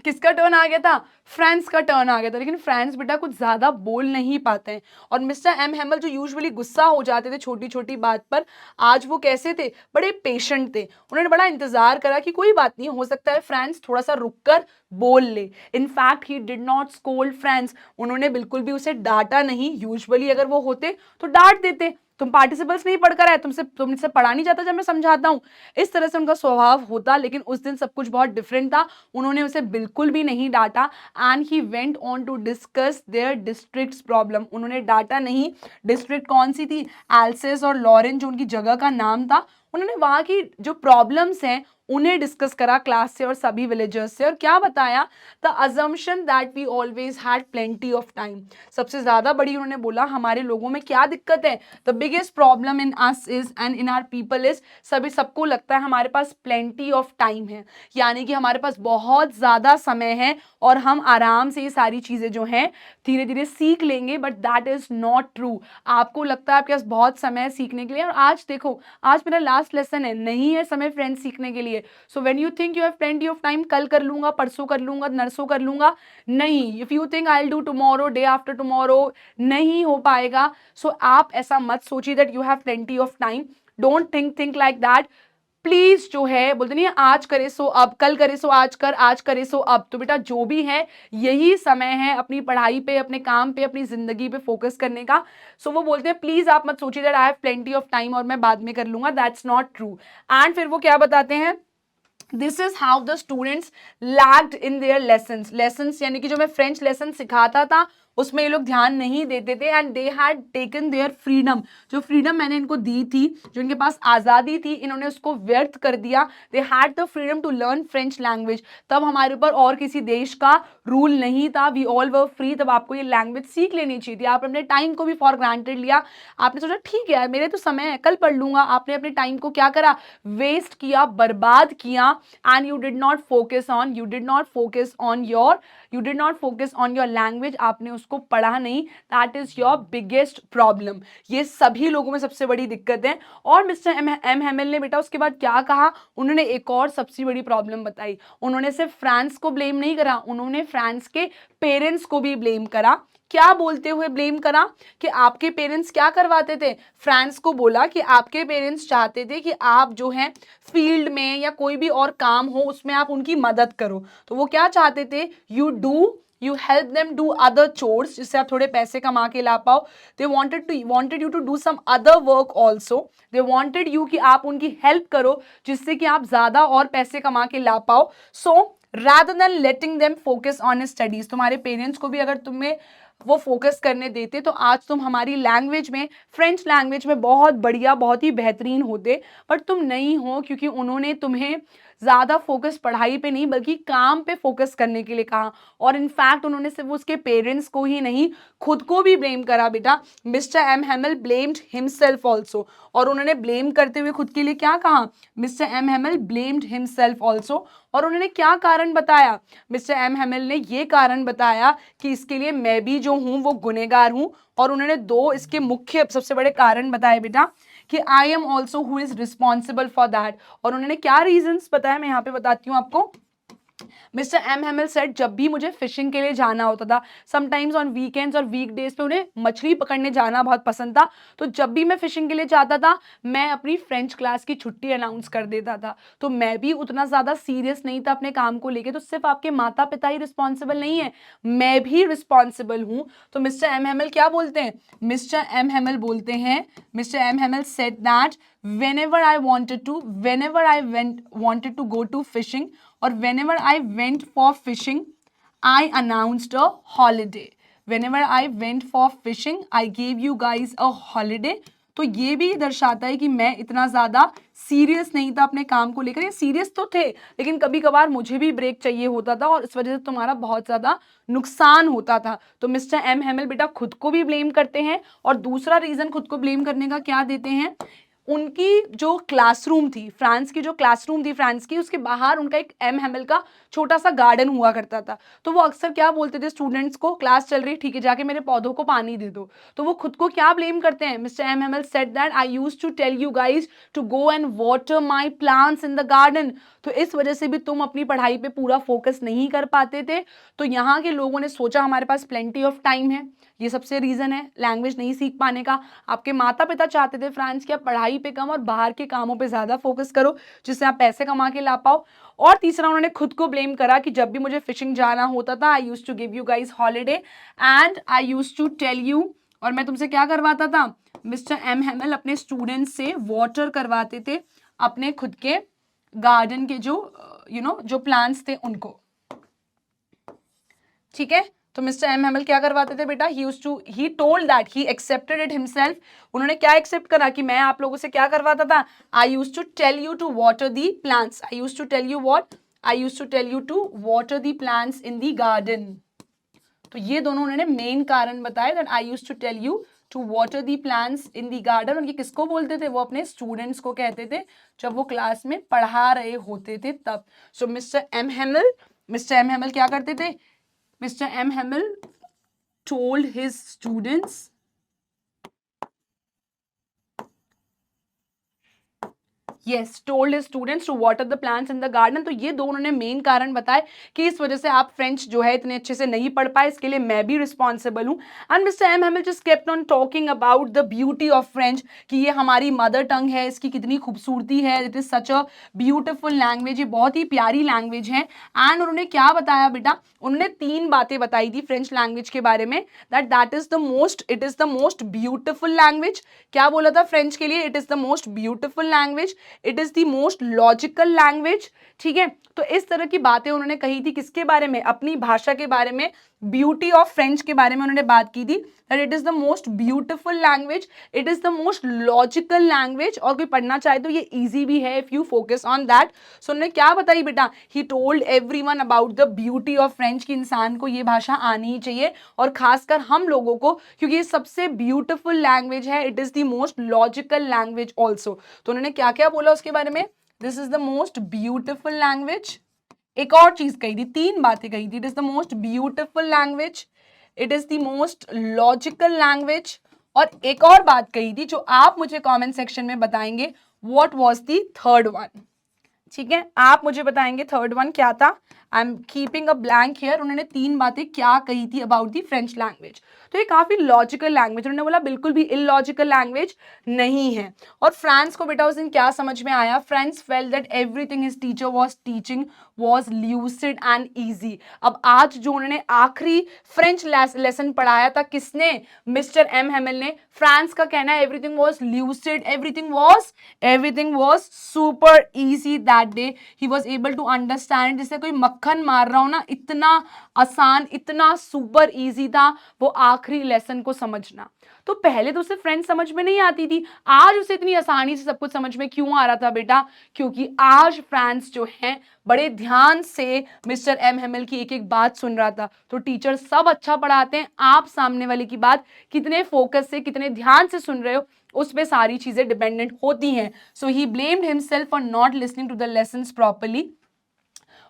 किसका टर्न आ गया था, फ्रांस का टर्न आ गया था। लेकिन फ्रांस बेटा कुछ ज्यादा बोल नहीं पाते हैं और मिस्टर एम हेमल जो यूजुअली गुस्सा हो जाते थे छोटी छोटी बात पर, आज वो कैसे थे, बड़े पेशेंट थे। उन्होंने बड़ा इंतजार करा कि कोई बात नहीं, हो सकता है फ्रांस थोड़ा सा रुक कर बोल ले। In fact he did not scold France, उन्होंने बिल्कुल भी उसे डांटा नहीं। यूजुअली अगर वो होते तो डांट देते, तुम पार्टिसिपल्स नहीं पढ़कर आए, तुमसे पढ़ा नहीं जाता जब मैं समझाता हूँ, इस तरह से उनका स्वभाव होता। लेकिन उस दिन सब कुछ बहुत डिफरेंट था, उन्होंने उसे बिल्कुल भी नहीं डांटा। And he went on to discuss their districts problem, उन्होंने डांटा नहीं। डिस्ट्रिक्ट कौन सी थी, एल्सेस और लॉरेन जो उनकी जगह का नाम था, उन्होंने वहां की जो प्रॉब्लम्स हैं उन्हें डिस्कस करा क्लास से और सभी विलेजर्स से। और क्या बताया, the assumption that we always had plenty of time, सबसे ज्यादा बड़ी उन्होंने बोला हमारे लोगों में क्या दिक्कत है, the biggest problem in us is and in our people is, सबको लगता है हमारे पास प्लेंटी ऑफ टाइम है, यानी कि हमारे पास बहुत ज्यादा समय है और हम आराम से ये सारी चीजें जो हैं धीरे धीरे सीख लेंगे। But that is not true, आपको लगता है आपके पास बहुत समय है सीखने के लिए, और आज देखो आज मेरा लास्ट लेसन है, नहीं है समय फ्रेंड्स सीखने के लिए। So when you think you have plenty of time, कल कर लूंगा, परसों कर लूंगा, नरसों कर लूंगा, नहीं। If you think I will do tomorrow, day after tomorrow, नहीं हो पाएगा। सो आप ऐसा मत सोचिए that you have plenty of time, don't think like that. Please जो है बोलते नहीं है आज करे सो अब, कल करे सो आज कर, आज करे सो अब। तो बेटा जो भी है यही समय है अपनी पढ़ाई पे, अपने काम पे, अपनी जिंदगी पे फोकस करने का। सो वो बोलते हैं प्लीज आप मत सोचिए that I have plenty of time और मैं बाद में कर लूंगा, दैट्स नॉट ट्रू। एंड फिर वो क्या बताते हैं, this is how the students lagged in their lessons. Lessons यानी कि जो मैं फ्रेंच लेसन सिखाता था उसमें ये लोग ध्यान नहीं देते थे। And they had taken their freedom, जो फ्रीडम मैंने इनको दी थी, जो इनके पास आज़ादी थी, इन्होंने उसको व्यर्थ कर दिया। They had the freedom to learn French language, तब हमारे ऊपर और किसी देश का रूल नहीं था, वी ऑल वर फ्री, तब आपको ये लैंग्वेज सीख लेनी चाहिए थी। आपने अपने टाइम को भी फॉर ग्रांटेड लिया, आपने सोचा ठीक है मेरे तो समय है, कल पढ़ लूंगा। आपने अपने टाइम को क्या करा, वेस्ट किया, बर्बाद किया। And you did not focus on your language, आपने उसको पढ़ा नहीं, that is your biggest problem. ये सभी लोगों में सबसे बड़ी दिक्कत है। और मिस्टर एम हेमिल ने बेटा उसके बाद क्या कहा, उन्होंने एक और सबसे बड़ी प्रॉब्लम बताई। उन्होंने सिर्फ फ्रांस को ब्लेम नहीं करा, उन्होंने फ्रांस के पेरेंट्स को भी ब्लेम करा। क्या बोलते हुए ब्लेम करा कि आपके पेरेंट्स क्या करवाते थे, फ्रांस को बोला कि आपके पेरेंट्स चाहते थे कि आप जो है फील्ड में या कोई भी और काम हो उसमें आप उनकी मदद करो। तो वो क्या चाहते थे, you help them do other chores जिससे आप थोड़े पैसे कमा के ला पाओ। they wanted you to do some other work also, they wanted you कि आप उनकी हेल्प करो जिससे कि आप ज्यादा और पैसे कमा के ला पाओ। so rather than letting them focus on studies, तुम्हारे पेरेंट्स को भी अगर तुम्हें वो फोकस करने देते तो आज तुम हमारी लैंग्वेज में, फ्रेंच लैंग्वेज में बहुत बढ़िया, बहुत ही बेहतरीन होते। बट तुम नहीं हो क्योंकि उन्होंने तुम्हें ज़्यादा फोकस पढ़ाई पे नहीं बल्कि काम पे फोकस करने के लिए कहा। और इनफैक्ट उन्होंने सिर्फ उसके पेरेंट्स को ही नहीं खुद को भी ब्लेम करा बेटा। Mister M Hamel blamed himself also, और उन्होंने ब्लेम करते हुए खुद के लिए क्या कहा, mister M Hamel blamed himself also. और उन्होंने क्या कारण बताया, मिस्टर एम हेमल ने ये कारण बताया कि इसके लिए मैं भी जो हूँ वो गुनहगार हूँ। और उन्होंने दो इसके मुख्य सबसे बड़े कारण बताए बेटा कि I am also who is responsible for that. और उन्होंने क्या रीजंस बताया, मैं यहाँ पे बताती हूँ आपको। मिस्टर एम हेमल सेड जब भी मुझे फिशिंग के लिए जाना होता था, समटाइम्स ऑन वीकेंड्स और वीकडेज पे उन्हें मछली पकड़ने जाना बहुत पसंद था, तो जब भी मैं फिशिंग के लिए जाता था मैं अपनी फ्रेंच क्लास की छुट्टी अनाउंस कर देता था। तो मैं भी उतना ज़्यादा सीरियस नहीं था अपने काम को लेके। तो सिर्फ आपके माता पिता ही रिस्पॉन्सिबल नहीं है, मैं भी रिस्पॉन्सिबल हूँ। तो मिस्टर एम हेमल क्या बोलते हैं, मिस्टर एम हेमल बोलते हैं, mister M Hamel said that whenever I wanted to go to fishing or whenever I went for fishing, I announced a holiday. Whenever I went for fishing, I gave you guys a holiday. तो ये भी दर्शाता है कि मैं इतना ज़्यादा सीरियस नहीं था अपने काम को लेकर। ये सीरियस तो थे, लेकिन कभी कभार मुझे भी ब्रेक चाहिए होता था और इस वजह से तुम्हारा बहुत ज़्यादा नुकसान होता था। तो मिस्टर एम हेमल बेटा खुद को भी ब्लेम करते हैं, और दूसरा रीज़न खुद को ब्लेम करने का क्या देते हैं, उनकी जो क्लासरूम थी, फ्रांस की जो क्लासरूम थी फ्रांस की, उसके बाहर उनका एक एम हेमल का छोटा सा गार्डन हुआ करता था। तो वो अक्सर क्या बोलते थे स्टूडेंट्स को, क्लास चल रही ठीक है जाके मेरे पौधों को पानी दे दो। तो वो खुद को क्या ब्लेम करते हैं, mister M Hamel said that I used to tell you guys to go and water my plants in the garden. तो इस वजह से भी तुम अपनी पढ़ाई पे पूरा फोकस नहीं कर पाते थे। तो यहाँ के लोगों ने सोचा हमारे पास प्लेंटी ऑफ टाइम है, ये सबसे रीजन है लैंग्वेज नहीं सीख पाने का। आपके माता पिता चाहते थे फ्रांस की आप पढ़ाई पे कम और बाहर के कामों पे ज्यादा फोकस करो, जिससे आप पैसे कमा के ला पाओ। और तीसरा उन्होंने खुद को ब्लेम करा कि जब भी मुझे फिशिंग जाना होता था, I used to give you guys holiday and I used to tell you, और मैं तुमसे क्या करवाता था, मिस्टर एम हेमल अपने स्टूडेंट्स से वाटर करवाते थे अपने खुद के गार्डन के जो जो प्लांट्स थे उनको। ठीक है, तो मिस्टर एम हेमल क्या करवाते थे बेटा, he told that he accepted it himself. उन्होंने क्या एक्सेप्ट करा कि मैं आप लोगों से क्या करवाता था, I used to tell you to water the plants, I used to tell you what, I used to tell you to water the plants in the garden. तो ये दोनों उन्होंने मेन कारण बताए that I used to tell you to water the plants in the garden. और ये किसको बोलते थे, वो अपने स्टूडेंट्स को कहते थे जब वो क्लास में पढ़ा रहे होते थे तब। सो मिस्टर एम हेमल क्या करते थे, Mr. M. Hamill told his students told his students to water the plants in the garden। तो ये दोनों ने मेन कारण बताए कि इस वजह से आप फ्रेंच जो है इतने अच्छे से नहीं पढ़ पाए, इसके लिए मैं भी रिस्पॉन्सिबल हूँ। And mister M Hamel just kept on talking about the beauty of French, कि ये हमारी मदर टंग है, इसकी कितनी खूबसूरती है, it is such a beautiful language, ये बहुत ही प्यारी लैंग्वेज है। एंड उन्होंने क्या बताया बेटा, उन्होंने 3 बातें बताई थी फ्रेंच लैंग्वेज के बारे में, it is the most beautiful language. क्या बोला था फ्रेंच के लिए, it is the most beautiful language, it is the most logical language. ठीक है, तो इस तरह की बातें उन्होंने कही थी किसके बारे में, अपनी भाषा के बारे में, ब्यूटी ऑफ फ्रेंच के बारे में उन्होंने बात की थी that it is the most beautiful language, it is the most logical language. और कोई पढ़ना चाहे तो ये इजी भी है if you focus on that. So उन्होंने क्या बताई बेटा, he told everyone about the beauty of French, कि इंसान को ये भाषा आनी ही चाहिए और खासकर हम लोगों को, क्योंकि ये सबसे ब्यूटिफुल लैंग्वेज है, it is the most logical language also. तो उन्होंने क्या क्या बोला उसके बारे में, this is the most beautiful language. एक और चीज कही थी, 3 बातें कही थी, it is the most beautiful language, it is the most logical language, और एक और बात कही थी जो आप मुझे कमेंट सेक्शन में बताएंगे what was the third one. ठीक है, आप मुझे बताएंगे थर्ड वन क्या था, I am keeping a blank here. उन्होंने 3 बातें क्या कही थी अबाउट दी फ्रेंच लैंग्वेज। तो ये काफी लॉजिकल लैंग्वेज, उन्होंने बोला बिल्कुल भी इलॉजिकल लैंग्वेज नहीं है। और फ्रांस को बेटा उस दिन क्या समझ में आया, France felt that everything his teacher was teaching was lucid and easy. अब आज जो उन्होंने आखिरी फ्रेंच लेसन पढ़ाया था किसने, मिस्टर एम हेमल ने। फ्रांस का कहना है everything was lucid, everything was super easy that day, he was able to understand, जैसे कोई मक्खन मार रहा हो ना, इतना आसान, इतना सुपर इजी था वो आखिरी लेसन को समझना। तो पहले तो उसे फ्रेंच समझ में नहीं आती थी, आज उसे इतनी आसानी से सब कुछ समझ में क्यों आ रहा था बेटा, क्योंकि आज फ्रांस जो है बड़े ध्यान से मिस्टर एम हेमल की एक एक बात सुन रहा था। तो टीचर सब अच्छा पढ़ाते हैं, आप सामने वाले की बात कितने फोकस से, कितने ध्यान से सुन रहे हो, उस पे सारी चीजें डिपेंडेंट होती हैं। So he blamed himself for not listening to the lessons properly.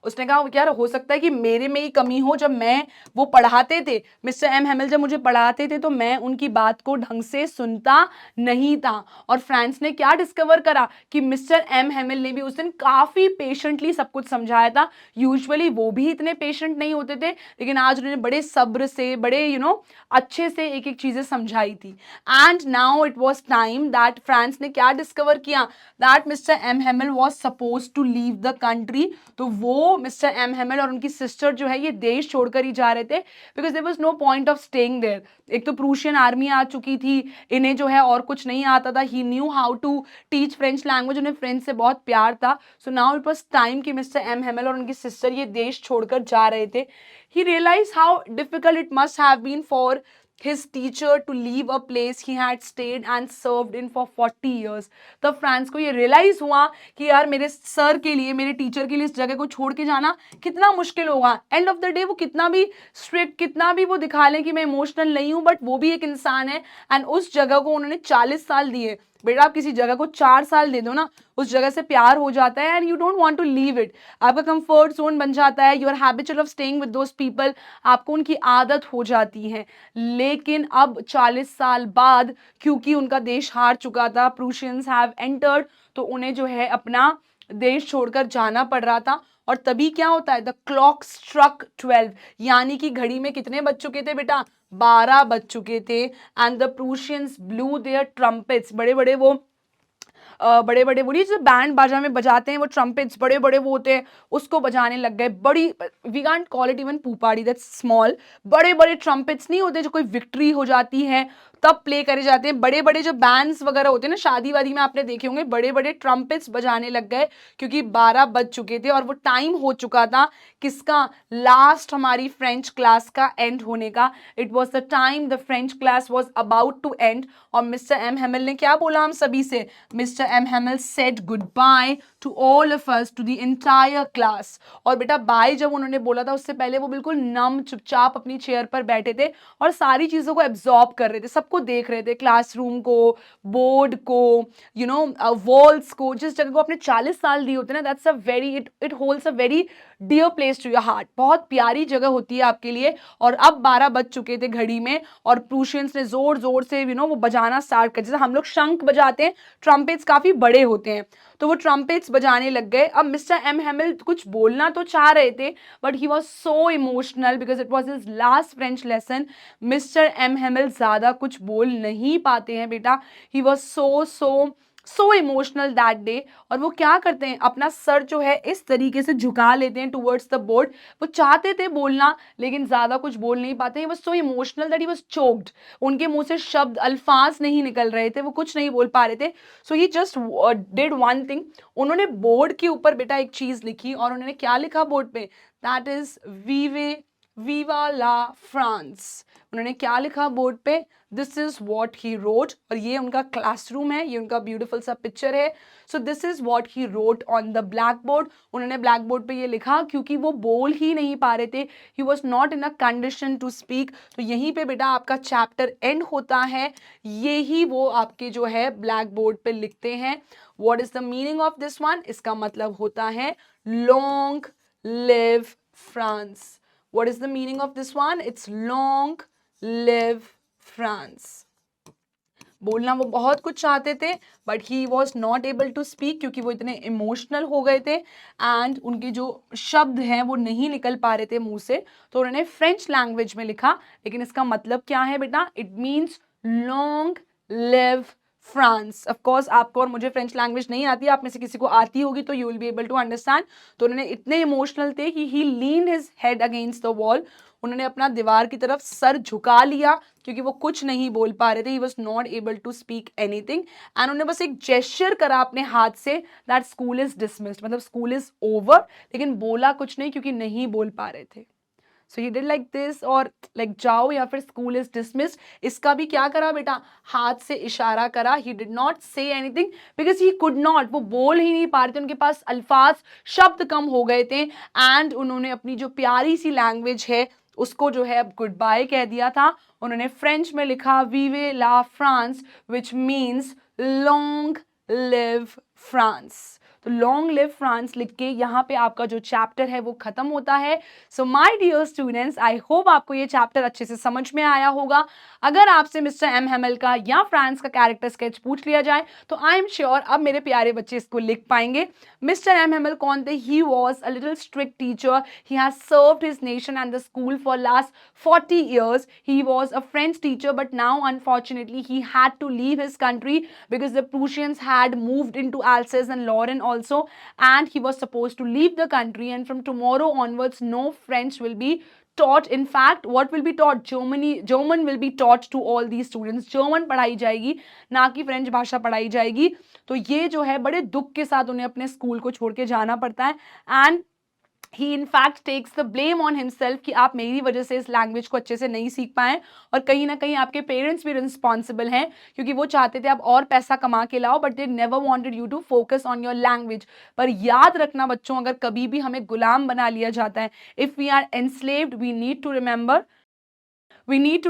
उसने कहा यार हो सकता है कि मेरे में ही कमी हो, जब मैं वो पढ़ाते थे, मिस्टर एम हेमल जब मुझे पढ़ाते थे तो मैं उनकी बात को ढंग से सुनता नहीं था। और फ्रांस ने क्या डिस्कवर करा कि मिस्टर एम हेमल ने भी उस दिन काफ़ी पेशेंटली सब कुछ समझाया था। यूजुअली वो भी इतने पेशेंट नहीं होते थे, लेकिन आज उन्होंने बड़े सब्र से, बड़े अच्छे से एक एक चीज़ें समझाई थी। And now it was time that France ने क्या डिस्कवर किया, that mister M Hamel was suppose to leave the country. तो वो मिस्टर एम हेमल और उनकी सिस्टर जो है ये देश छोड़कर ही जा रहे थे, because there was no point of staying there. एक तो प्रूशियन आर्मी आ चुकी थी, इन्हें जो है और कुछ नहीं आता था। He knew how to teach French language, उन्हें फ्रेंच से बहुत प्यार था। So now it was time कि मिस्टर एम हेमल और उनकी सिस्टर ये देश छोड़कर जा रहे थे। He realize how difficult it must have been for his teacher to leave a place he had stayed and served in for 40 years. तब फ्रांस को ये रियलाइज हुआ कि यार मेरे सर के लिए, मेरे टीचर के लिए इस जगह को छोड़ के जाना कितना मुश्किल होगा. एंड ऑफ द डे वो कितना भी स्ट्रिक्ट, कितना भी वो दिखा लें कि मैं इमोशनल नहीं हूँ, बट वो भी एक इंसान है. एंड उस जगह को उन्होंने 40 साल दिए. बेटा आप किसी जगह को 4 साल दे दो ना, उस जगह से प्यार हो जाता है and you don't want to leave it. आपका कंफर्ट जोन बन जाता है, you are habitual of staying with those people, आपको उनकी आदत हो जाती है. लेकिन अब 40 साल बाद क्योंकि उनका देश हार चुका था, प्रूशियंस हैव एंटर्ड, तो उन्हें जो है अपना देश छोड़कर जाना पड़ रहा था. और तभी क्या होता है, द क्लॉक स्ट्रक 12, यानी कि घड़ी में कितने बज चुके थे बेटा, 12 बज चुके थे. And the Prussians blew their trumpets, बड़े बड़े वो बोलिए जो बैंड बाजा में बजाते हैं वो ट्रम्पेट्स, बड़े बड़े वो होते हैं, उसको बजाने लग गए. बड़ी, we can't call it even पूपाड़ी, दैट्स स्मॉल. बड़े बड़े ट्रम्पेट्स नहीं होते जो कोई विक्ट्री हो जाती है तब प्ले करे जाते हैं. बड़े बड़े जो बैंड्स वगैरह होते हैं ना, शादी वादी में आपने देखे होंगे, बड़े बड़े ट्रम्पेट्स बजाने लग गए क्योंकि 12 बज चुके थे और वो टाइम हो चुका था किसका, लास्ट हमारी फ्रेंच क्लास का एंड होने का. It was the time the French class was about to end. और मिस्टर एम हेमिल ने क्या बोला हम सभी से, Mister M Hamel said good bye to all of us, to the entire class. और बेटा बाय जब उन्होंने बोला था उससे पहले वो बिल्कुल नम चुपचाप अपनी चेयर पर बैठे थे और सारी चीज़ों को एब्जॉर्ब कर रहे थे, सबको देख रहे थे, क्लासरूम को, बोर्ड को, यू नो वॉल्स को. जिस जगह को आपने 40 साल दिए होते हैं ना, that's a very, it holds a very dear place to your heart. बहुत प्यारी जगह होती है आपके लिए. और अब 12 बज चुके थे घड़ी में और प्रूशियंस ने जोर जोर से वो बजाना स्टार्ट कर, जैसे हम लोग शंख बजाते हैं, ट्रम्पेट्स काफी बड़े होते हैं, तो वो ट्रम्पेट्स बजाने लग गए. अब मिस्टर एम हेमिल कुछ बोलना तो चाह रहे थे but he was so emotional because it was his last French lesson. Mister M Hamel ज्यादा कुछ बोल नहीं पाते हैं बेटा. He was so emotional that day. और वो क्या करते हैं, अपना सर जो है इस तरीके से झुका लेते हैं टुवर्ड्स द बोर्ड. वो चाहते थे बोलना लेकिन ज्यादा कुछ बोल नहीं पाते. He was so emotional that he was choked. उनके मुंह से शब्द, अल्फाज नहीं निकल रहे थे, वो कुछ नहीं बोल पा रहे थे. सो ही जस्ट डिड वन थिंग. उन्होंने बोर्ड के ऊपर बेटा एक चीज लिखी और उन्होंने क्या लिखा बोर्ड पे, that is vive la France. उन्होंने क्या लिखा बोर्ड पे, this is what he wrote. और ये उनका क्लासरूम है, ये उनका ब्यूटीफुल सा पिक्चर है. So this is what he road on the black board. उन्होंने ब्लैक बोर्ड पे ये लिखा क्योंकि वो बोल ही नहीं पा रहे थे. He was not in a condition to speak. तो यहीं पे बेटा आपका चैप्टर एंड होता है. यही वो आपके जो है ब्लैक बोर्ड पे लिखते हैं. What is the meaning of this one, इसका मतलब होता है long live France. What is the meaning of this one? It's long live France. बोलना वो बहुत कुछ चाहते थे but he was not able to speak क्योंकि वो इतने इमोशनल हो गए थे एंड उनके जो शब्द हैं वो नहीं निकल पा रहे थे मुंह से. तो उन्होंने फ्रेंच लैंग्वेज में लिखा. लेकिन इसका मतलब क्या है बेटा, it means long live France. Of course आपको और मुझे फ्रेंच लैंग्वेज नहीं आती, आप में से किसी को आती होगी तो you will be able to understand. तो उन्होंने इतने इमोशनल थे कि he leaned his head against the wall. उन्होंने अपना दीवार की तरफ सर झुका लिया क्योंकि वो कुछ नहीं बोल पा रहे थे. He was not able to speak anything and उन्होंने बस एक जेस्चर करा अपने हाथ से दैट स्कूल इज डिसमिस्ड, मतलब स्कूल इज ओवर. लेकिन बोला कुछ नहीं क्योंकि नहीं बोल पा रहे थे. सो ही डिड लाइक दिस और लाइक जाओ या फिर स्कूल इज डिसमिस्ड. इसका भी क्या करा बेटा, हाथ से इशारा करा. ही did not say anything because he could not, वो बोल ही नहीं पा रहे थे, उनके पास अल्फाज, शब्द कम हो गए थे. एंड उन्होंने अपनी जो प्यारी सी लैंग्वेज है उसको जो है अब गुड बाय कह दिया था. उन्होंने फ्रेंच में लिखा वीवे ला France which means long live France. तो लॉन्ग लिव फ्रांस लिख के यहाँ पे आपका जो चैप्टर है वो खत्म होता है. So my dear students, I hope आपको ये चैप्टर अच्छे से समझ में आया होगा. अगर आपसे मिस्टर एम हेमिल का या फ्रांस का कैरेक्टर स्केच पूछ लिया जाए तो आई एम श्योर अब मेरे प्यारे बच्चे इसको लिख पाएंगे. मिस्टर एम हेमिल कौन थे? He was a little strict teacher. He has served his nation and the school for last 40 years. He was a French teacher, but now unfortunately he had to leave his country because the Prussians had moved into Alsace and Lorraine also, and he was supposed to leave the country. And from tomorrow onwards, no French will be taught. In fact, what will be taught? German will be taught to all these students. German पढ़ाई जाएगी, ना कि फ्रेंच भाषा पढ़ाई जाएगी. तो ये जो है बड़े दुख के साथ उन्हें अपने स्कूल को छोड़ के जाना पड़ता है. And he in fact takes the blame on himself कि आप मेरी वजह से इस लैंग्वेज को अच्छे से नहीं सीख पाए, और कहीं ना कहीं आपके पेरेंट्स भी रिस्पॉन्सिबल हैं क्योंकि वो चाहते थे आप और पैसा कमा के लाओ, but they never wanted you to focus on your language. पर याद रखना बच्चों, अगर कभी भी हमें गुलाम बना लिया जाता है, if we are enslaved, we need to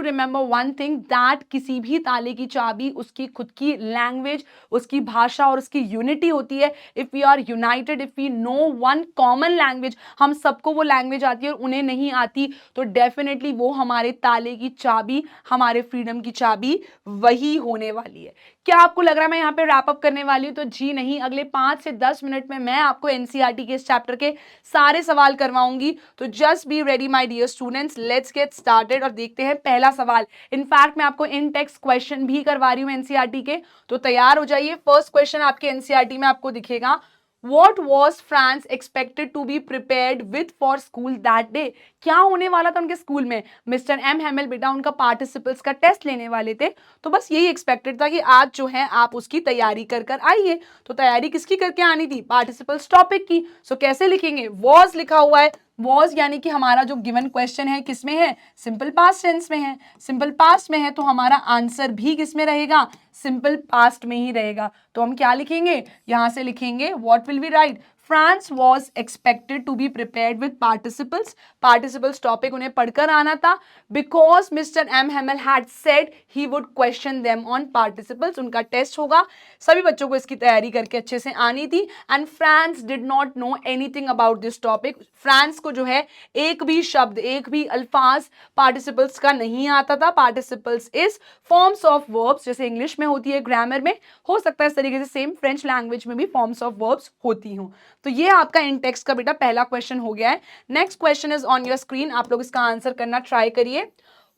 remember one thing, that किसी भी ताले की चाबी उसकी खुद की लैंग्वेज, उसकी भाषा और उसकी यूनिटी होती है। If we are united, if we know one common language, हम सबको वो लैंग्वेज आती है और उन्हें नहीं आती, तो डेफिनेटली वो हमारे ताले की चाबी, हमारे फ्रीडम की चाबी वही होने वाली है। क्या आपको लग रहा है मैं यहाँ पे रैप अप करने वाली हूँ? तो जी नहीं, अगले 5 से 10 मिनट में मैं आपको एनसीईआरटी के इस चैप्टर के सारे सवाल करवाऊंगी। तो just be ready my dear students, let's get started और देखते हैं पहला सवाल। इनफैक्ट मैं आपको इन टेक्स्ट क्वेश्चन भी करवा रही हूँ एनसीईआरटी के, तो तैयार हो जाइए। फर्स्ट क्वेश्चन आपके एनसीईआरटी में आपको दिखेगा, What was France expected to be prepared with for school that day? क्या होने वाला था उनके स्कूल में? मिस्टर एम हेमल बेटा उनका पार्टिसिपल्स का टेस्ट लेने वाले थे, तो बस यही एक्सपेक्टेड था कि आज जो है आप उसकी तैयारी कर कर आइए। तो तैयारी किसकी करके आनी थी? पार्टिसिपल्स टॉपिक की। सो कैसे लिखेंगे? वॉज लिखा हुआ है, वॉज यानी कि हमारा जो गिवन क्वेश्चन है किस में है? सिंपल पास्ट टेंस में है। सिंपल पास्ट में है तो हमारा आंसर भी किस में रहेगा? सिंपल पास्ट में ही रहेगा। तो हम क्या लिखेंगे? यहां से लिखेंगे what will we write? France was expected to be prepared with participles. Participles topic उन्हें पढ़कर आना था, because Mr. M. Hamel had said he would question them on participles. उनका टेस्ट होगा, सभी बच्चों को इसकी तैयारी करके अच्छे से आनी थी। And France did not know anything about this topic. France को जो है एक भी शब्द, एक भी अल्फाज participles का नहीं आता था। Participles is forms of verbs, जैसे इंग्लिश में होती है ग्रामर में, हो सकता है इस तरीके से सेम फ्रेंच लैंग्वेज में भी फॉर्म्स ऑफ वर्ब्स होती हूँ। तो ये आपका इन टेक्स्ट का बेटा पहला क्वेश्चन हो गया है। Next question is on your screen, आप लोग इसका आंसर करना ट्राई करिए।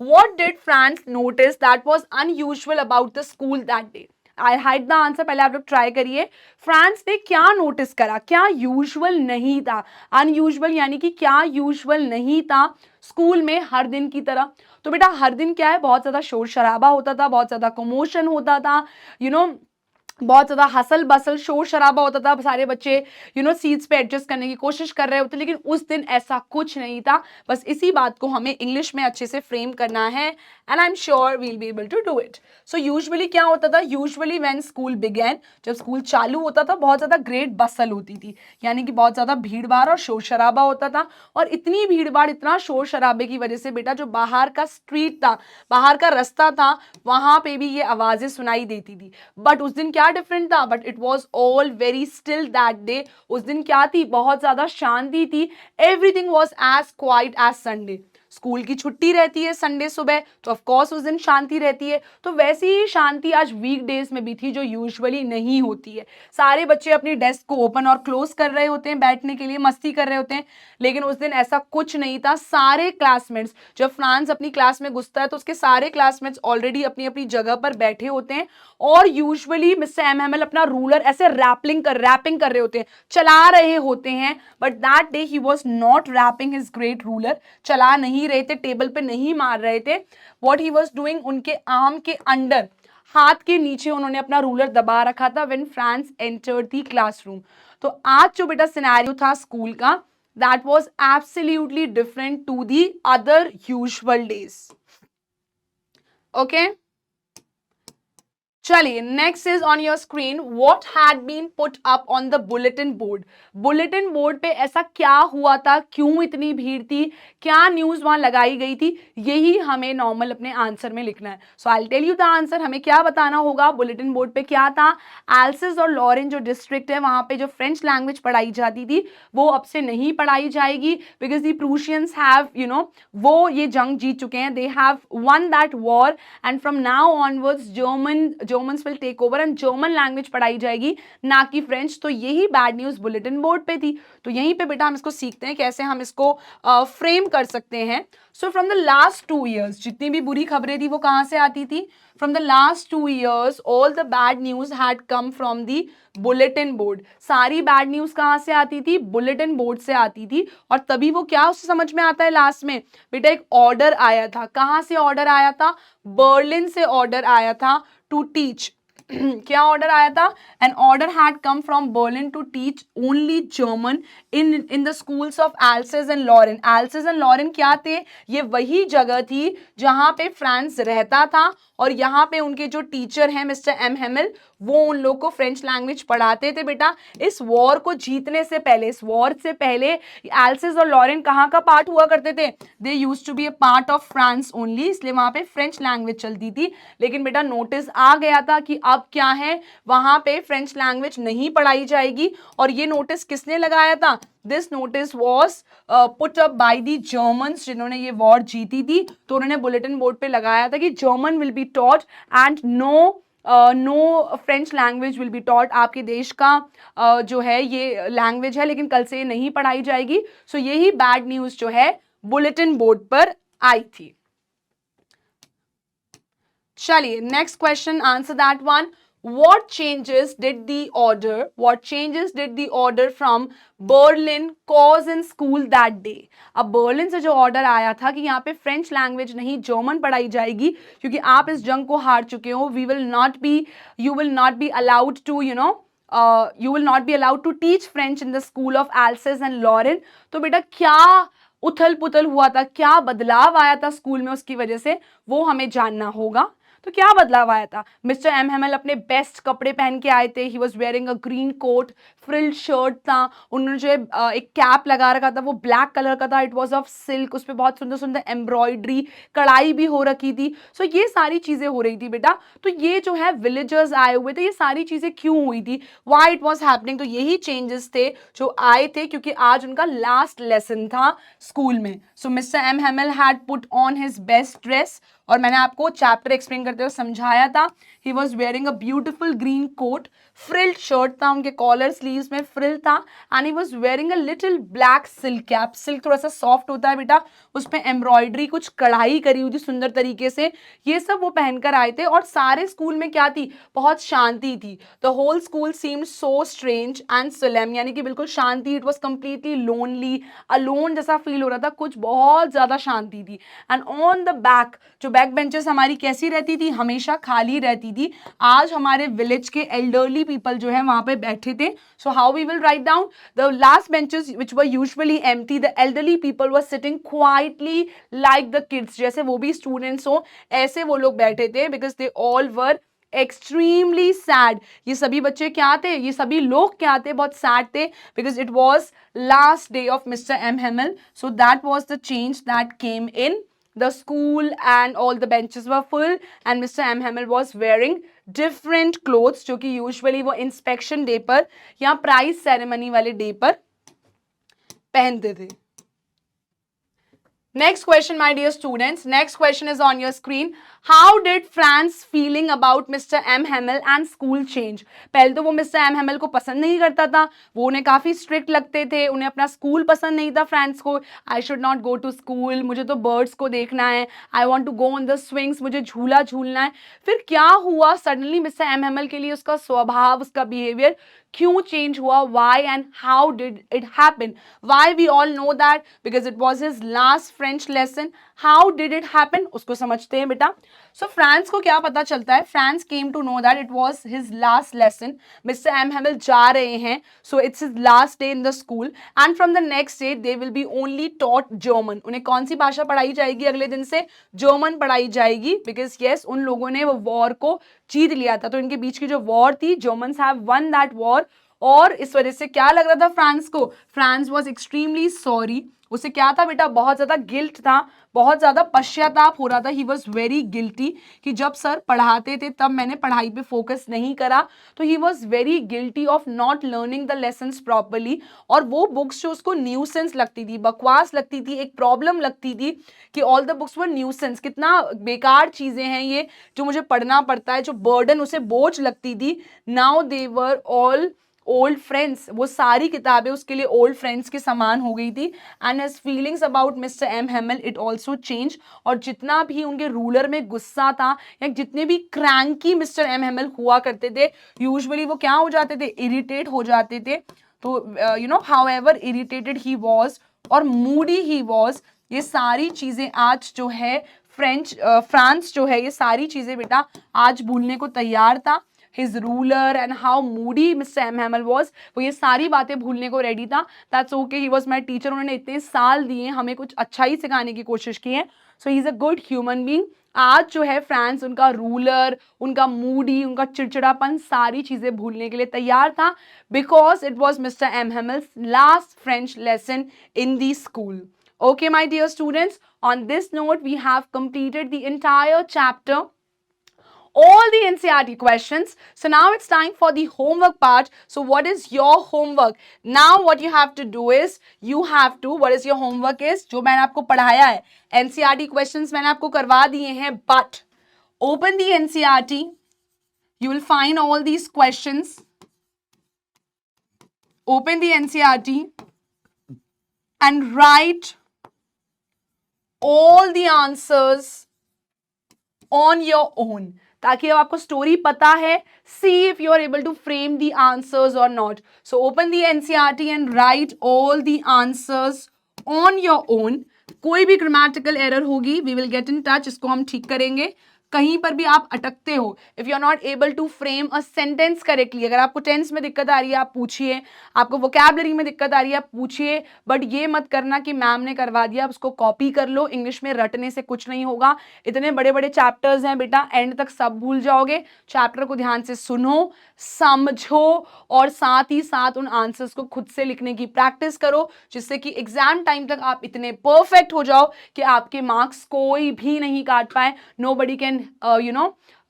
What did France notice that was unusual about the school that day? I hide the answer, पहले आप लोग ट्राई करिए। फ्रांस ने क्या नोटिस करा, क्या यूजुअल नहीं था? अनयूजुअल यानी कि क्या यूजुअल नहीं था स्कूल में हर दिन की तरह? तो बेटा हर दिन क्या है, बहुत ज्यादा शोर शराबा होता था, बहुत ज्यादा कमोशन होता था, बहुत ज़्यादा हसल बसल शोर शराबा होता था, सारे बच्चे सीट्स पे एडजस्ट करने की कोशिश कर रहे होते, लेकिन उस दिन ऐसा कुछ नहीं था। बस इसी बात को हमें इंग्लिश में अच्छे से फ्रेम करना है, and I am sure we'll be able to do it. So usually क्या होता था? यूजुअली व्हेन स्कूल बिगेन, जब स्कूल चालू होता था, बहुत ज़्यादा ग्रेट बसल होती थी, यानी कि बहुत ज़्यादा भीड़ भाड़ और शोर शराबा होता था। और इतनी भीड़ भाड़, इतना शोर शराबे की वजह से बेटा जो बाहर का स्ट्रीट था, बाहर का रास्ता था, वहाँ पे भी ये आवाज़ें सुनाई देती थी। बट उस दिन क्या डिफरेंट था? But it was all very still that day. उस दिन क्या थी? बहुत ज्यादा शांति थी। Everything was as quiet as Sunday. School की छुट्टी रहती है संडे सुबह, तो ऑफ कोर्स उस दिन शांति रहती है। तो वैसी ही शांति आज वीक डेज में भी थी, जो यूजुअली नहीं होती है। सारे बच्चे अपनी डेस्क को ओपन और क्लोज कर रहे होते हैं बैठने के लिए, मस्ती कर रहे होते हैं, लेकिन उस दिन ऐसा कुछ नहीं था। सारे क्लासमेट्स, जब फ्रांस अपनी क्लास में घुसता है तो उसके सारे क्लासमेट्स ऑलरेडी अपनी अपनी जगह पर बैठे होते हैं, और यूजुअली मिस्टर एम हेमल अपना रूलर ऐसे रैपिंग कर रहे होते हैं, चला रहे होते हैं। But that day he was not rapping his great ruler, चला नहीं रहे थे, टेबल पे नहीं मार रहे थे। व्हाट ही वाज डूइंग, उनके आर्म के अंडर, हाथ के नीचे उन्होंने अपना रूलर दबा रखा था when France entered the classroom. तो आज जो बेटा सिनेरियो था स्कूल का, that was absolutely different to the other usual days. Okay, चलिए next is on your screen, what had been put up on the bulletin board. Bulletin board पे ऐसा क्या हुआ था, क्यों इतनी भीड़ थी, क्या न्यूज वहां लगाई गई थी, यही हमें नॉर्मल अपने आंसर में लिखना है। So I tell you the answer. हमें क्या बताना होगा, बुलेटिन बोर्ड पे क्या था? एल्सिस और लॉरेन जो डिस्ट्रिक्ट है, वहां पे जो फ्रेंच लैंग्वेज पढ़ाई जाती थी वो अब से नहीं पढ़ाई जाएगी, बिकॉज दी प्रूशियंस हैव वो ये जंग जीत चुके हैं, they have won that war, and from now onwards Germans will take over and German language पढ़ाई जाएगी, ना कि फ्रेंच। तो यही बैड न्यूज बुलेटिन बोर्ड पे थी। तो यहीं पे बेटा हम इसको सीखते हैं कैसे हम इसको फ्रेम कर सकते हैं। So from the last 2 years जितनी भी बुरी खबरें थी वो कहाँ से आती थी? From the last 2 years all the bad news had come from the bulletin board. सारी बैड न्यूज कहाँ से आती थी? बुलेटिन बोर्ड से आती थी। और तभी वो क्या उससे समझ में आता है लास्ट में, बेटा एक ऑर्डर आया था। कहाँ से ऑर्डर आया था? बर्लिन से ऑर्डर आया था टू टीच क्या ऑर्डर आया था? An order had come from Berlin to teach only German in the schools of Alsace and Lorraine. Alsace and Lorraine क्या थे? ये वही जगह थी जहां पे फ्रांस रहता था, और यहाँ पे उनके जो टीचर हैं मिस्टर एम हेमिल, वो उन लोग को फ्रेंच लैंग्वेज पढ़ाते थे। बेटा इस वॉर को जीतने से पहले, इस वॉर से पहले एल्सेस और लॉरेन कहाँ का पार्ट हुआ करते थे? They used to be a part of France only, इसलिए वहां पे फ्रेंच लैंग्वेज चलती थी। लेकिन बेटा नोटिस आ गया था कि अब क्या है, वहां पे फ्रेंच लैंग्वेज नहीं पढ़ाई जाएगी। और ये नोटिस किसने लगाया था? This notice was put up by the Germans, जिन्होंने ये वॉर जीती थी। तो उन्होंने बुलेटिन बोर्ड पे लगाया था कि German will be taught and know French language will be taught. आपके देश का जो है ये लैंग्वेज है, लेकिन कल से ये नहीं पढ़ाई जाएगी। सो यही बैड न्यूज जो है बुलेटिन बोर्ड पर आई थी। चलिए next question, answer that one. What changes did the order from Berlin cause in school that day? अब बर्लिन से जो ऑर्डर आया था कि यहाँ पे फ्रेंच लैंग्वेज नहीं जर्मन पढ़ाई जाएगी, क्योंकि आप इस जंग को हार चुके हो, you will not be allowed to teach French in the school of Alsace and Lorraine। तो बेटा क्या उथल पुथल हुआ था, क्या बदलाव आया था स्कूल में उसकी वजह से, वो हमें जानना होगा। तो क्या बदलाव आया था? मिस्टर एम हेमल अपने बेस्ट कपड़े पहन के आए थे। He was wearing a green coat, frilled shirt था, उन्होंने जो एक कैप लगा रखा था वो ब्लैक कलर का था, इट वॉज ऑफ सिल्क, उस पर बहुत सुंदर सुंदर एम्ब्रॉयडरी, कढ़ाई भी हो रखी थी। सो ये सारी चीजें हो रही थी बेटा। तो ये जो है विलेजर्स आए हुए थे, ये सारी चीजें क्यों हुई थी, वाई इट वॉज हैपनिंग? तो यही चेंजेस थे जो आए थे, क्योंकि आज उनका लास्ट लेसन था स्कूल में। So mister M Hamel had put on his best dress, और मैंने आपको चैप्टर एक्सप्लेन करते हुए समझाया था। He was wearing a beautiful green coat, frilled shirt था, उनके कॉलर स्लीव्स में फ्रिल था, and he was wearing a little black silk cap. Silk थोड़ा सा सॉफ्ट होता है बेटा, उस पर एम्ब्रॉयडरी, कुछ कढ़ाई करी हुई थी सुंदर तरीके से, ये सब वो पहनकर आए थे। और सारे स्कूल में क्या थी? बहुत शांति थी। The whole school seemed so strange and solemn, यानी कि बिल्कुल शांति, it was completely lonely, alone जैसा फील हो रहा था, कुछ बहुत ज्यादा शांति थी। एंड ऑन द बैक, जो बैक बेंचेस हमारी कैसी रहती थी? हमेशा खाली रहती थी। आज हमारे विलेज के एल्डरली पीपल जो है वहां पे बैठे थे। So how we will write down? The last benches which were usually empty, the elderly people were sitting quietly like the kids, जैसे वो भी स्टूडेंट्स हो ऐसे वो लोग बैठे थे, because they all were extremely sad. ये सभी बच्चे क्या थे, ये सभी लोग क्या थे? बहुत सैड थे, because it was last day of mister M Hamel. So that was the change that came in the school, and all the benches were full, and Mr. M. Hamel was wearing different clothes, जो कि usually वो inspection day पर या prize ceremony वाले day पर पहनते थे। Next question, my dear students. Next question is on your screen. How did France feeling about Mr. M. Hamel and school change? पहले तो वो Mr. M. Hamel को पसंद नहीं करता था, वो उन्हें काफ़ी स्ट्रिक्ट लगते थे, उन्हें अपना स्कूल पसंद नहीं था फ्रांस को। I should not go to school, मुझे तो बर्ड्स को देखना है, I want to go on the swings, मुझे झूला झूलना है। फिर क्या हुआ? Suddenly Mr. M. Hamel के लिए उसका स्वभाव, उसका बिहेवियर क्यों चेंज हुआ? Why and how did it happen? Why we all know that? Because it was his last French lesson. How did it happen? उसको समझते हैं बेटा। So फ्रांस को क्या पता चलता है? France came to know that it was his last lesson. Mr. M. Hamel जा रहे हैं, so it's his last day in the school, and from the next day they will be only taught German. उन्हें कौन सी भाषा पढ़ाई जाएगी? अगले दिन से जर्मन पढ़ाई जाएगी, because yes, उन लोगों ने वो वॉर को जीत लिया था। तो इनके बीच की जो वॉर थी, Germans have won that war, और इस वजह से क्या लग रहा था फ्रांस को? France was extremely sorry. उसे क्या था बेटा? बहुत ज़्यादा गिल्ट था, बहुत ज़्यादा पश्चाताप हो रहा था। ही वॉज वेरी गिल्टी कि जब सर पढ़ाते थे तब मैंने पढ़ाई पे फोकस नहीं करा। तो he was very guilty of not learning the lessons properly. और वो बुक्स जो उसको न्यूसेंस लगती थी, बकवास लगती थी, एक प्रॉब्लम लगती थी कि all the books were nuisance, कितना बेकार चीज़ें हैं ये जो मुझे पढ़ना पड़ता है, जो बर्डन, उसे बोझ लगती थी। Now they were all old friends, वो सारी किताबें उसके लिए ओल्ड फ्रेंड्स के समान हो गई थी। And his feelings about mister M Hamel it also change. और जितना भी उनके रूलर में गुस्सा था, या जितने भी क्रैंकी मिस्टर एम हेमल हुआ करते थे, यूजुअली वो क्या हो जाते थे? इरिटेट हो जाते थे। तो you know how ever irritated he was और मूडी ही वॉज, ये सारी चीज़ें आज जो है फ्रांस जो है, ये सारी चीज़ें बेटा आज भूलने को तैयार था। his ruler and how moody Mr. M. Hamel was. वो ये सारी बातें भूलने को रेडी था. That's okay, he was my teacher. उन्होंने इतने साल दिए, हमें कुछ अच्छा ही सिखाने की कोशिश की है. So he is a good human being. आज जो है फ्रांस उनका रूलर, उनका मूडी, उनका चिड़चिड़ापन, सारी चीजें भूलने के लिए तैयार था, because it was mister M Hamel's last French lesson in the school. Okay, my dear students, on this note, we have completed the entire chapter, all the NCERT questions. So now it's time for the homework part. So what is your homework? Now what you have to do is, you have to, what is your homework is, जो मैंने आपको पढ़ाया है, NCERT questions मैंने आपको करवा दिए हैं, but open the NCERT, you will find all these questions. Open the NCERT and write all the answers on your own, ताकि अब आपको स्टोरी पता है. See if you are able to frame the answers or not. So open the NCERT and write all the answers on your own. कोई भी grammatical error होगी, we will get in touch, इसको हम ठीक करेंगे. कहीं पर भी आप अटकते हो, if you are not able to frame a sentence correctly, अगर आपको टेंस में दिक्कत आ रही है आप पूछिए, आपको वोकैबुलरी में दिक्कत आ रही है आप पूछिए, बट ये मत करना कि मैम ने करवा दिया आप उसको कॉपी कर लो. इंग्लिश में रटने से कुछ नहीं होगा. इतने बड़े बड़े चैप्टर्स हैं बेटा, एंड तक सब भूल जाओगे. चैप्टर को ध्यान से सुनो, समझो, और साथ ही साथ उन आंसर्स को खुद से लिखने की प्रैक्टिस करो, जिससे कि एग्जाम टाइम तक आप इतने परफेक्ट हो जाओ कि आपके मार्क्स कोई भी नहीं काट पाए. Nobody can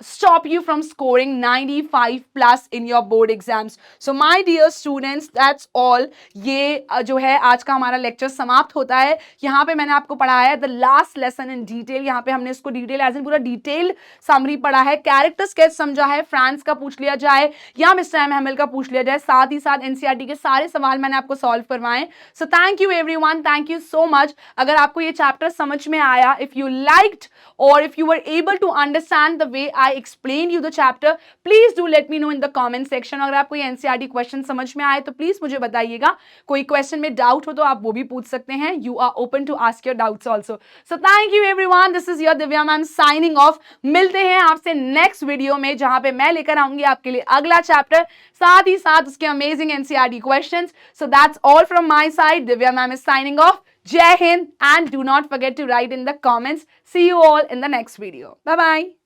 stop you from scoring 95 plus in your board exams. So my dear students, that's all. ये जो है आज का हमारा लेक्चर समाप्त होता है. यहाँ पे मैंने आपको पढ़ाया है the last lesson in detail. यहाँ पे हमने इसको डिटेल एज इन पूरा डिटेल समरी पढ़ा है, कैरेक्टर स्केच समझा है, फ्रांस का पूछ लिया जाए या मिस्टर एम हेमल का पूछ लिया जाए, साथ ही साथ एनसीईआरटी के सारे सवाल मैंने आपको सॉल्व करवाए. So thank you everyone, thank you so much. अगर आपको ये चैप्टर समझ में आया, if you liked or if you were able to understand the way I explained you the chapter, please do let me know in the comment section. अगर आपको ये NCERT question समझ में आए तो प्लीज मुझे बताइएगा. कोई क्वेश्चन में डाउट हो तो आप वो भी पूछ सकते हैं. You are open to ask your doubts also. So thank you everyone. This is your Divya ma'am signing off. मिलते हैं आपसे नेक्स्ट वीडियो में, जहां पे मैं लेकर आऊंगी आपके लिए अगला चैप्टर, साथ ही साथ उसके amazing NCERT questions. So that's all from my side. Divya ma'am is signing off. Jai Hind, and do not forget to write in the comments. See you all in the next video. Bye bye.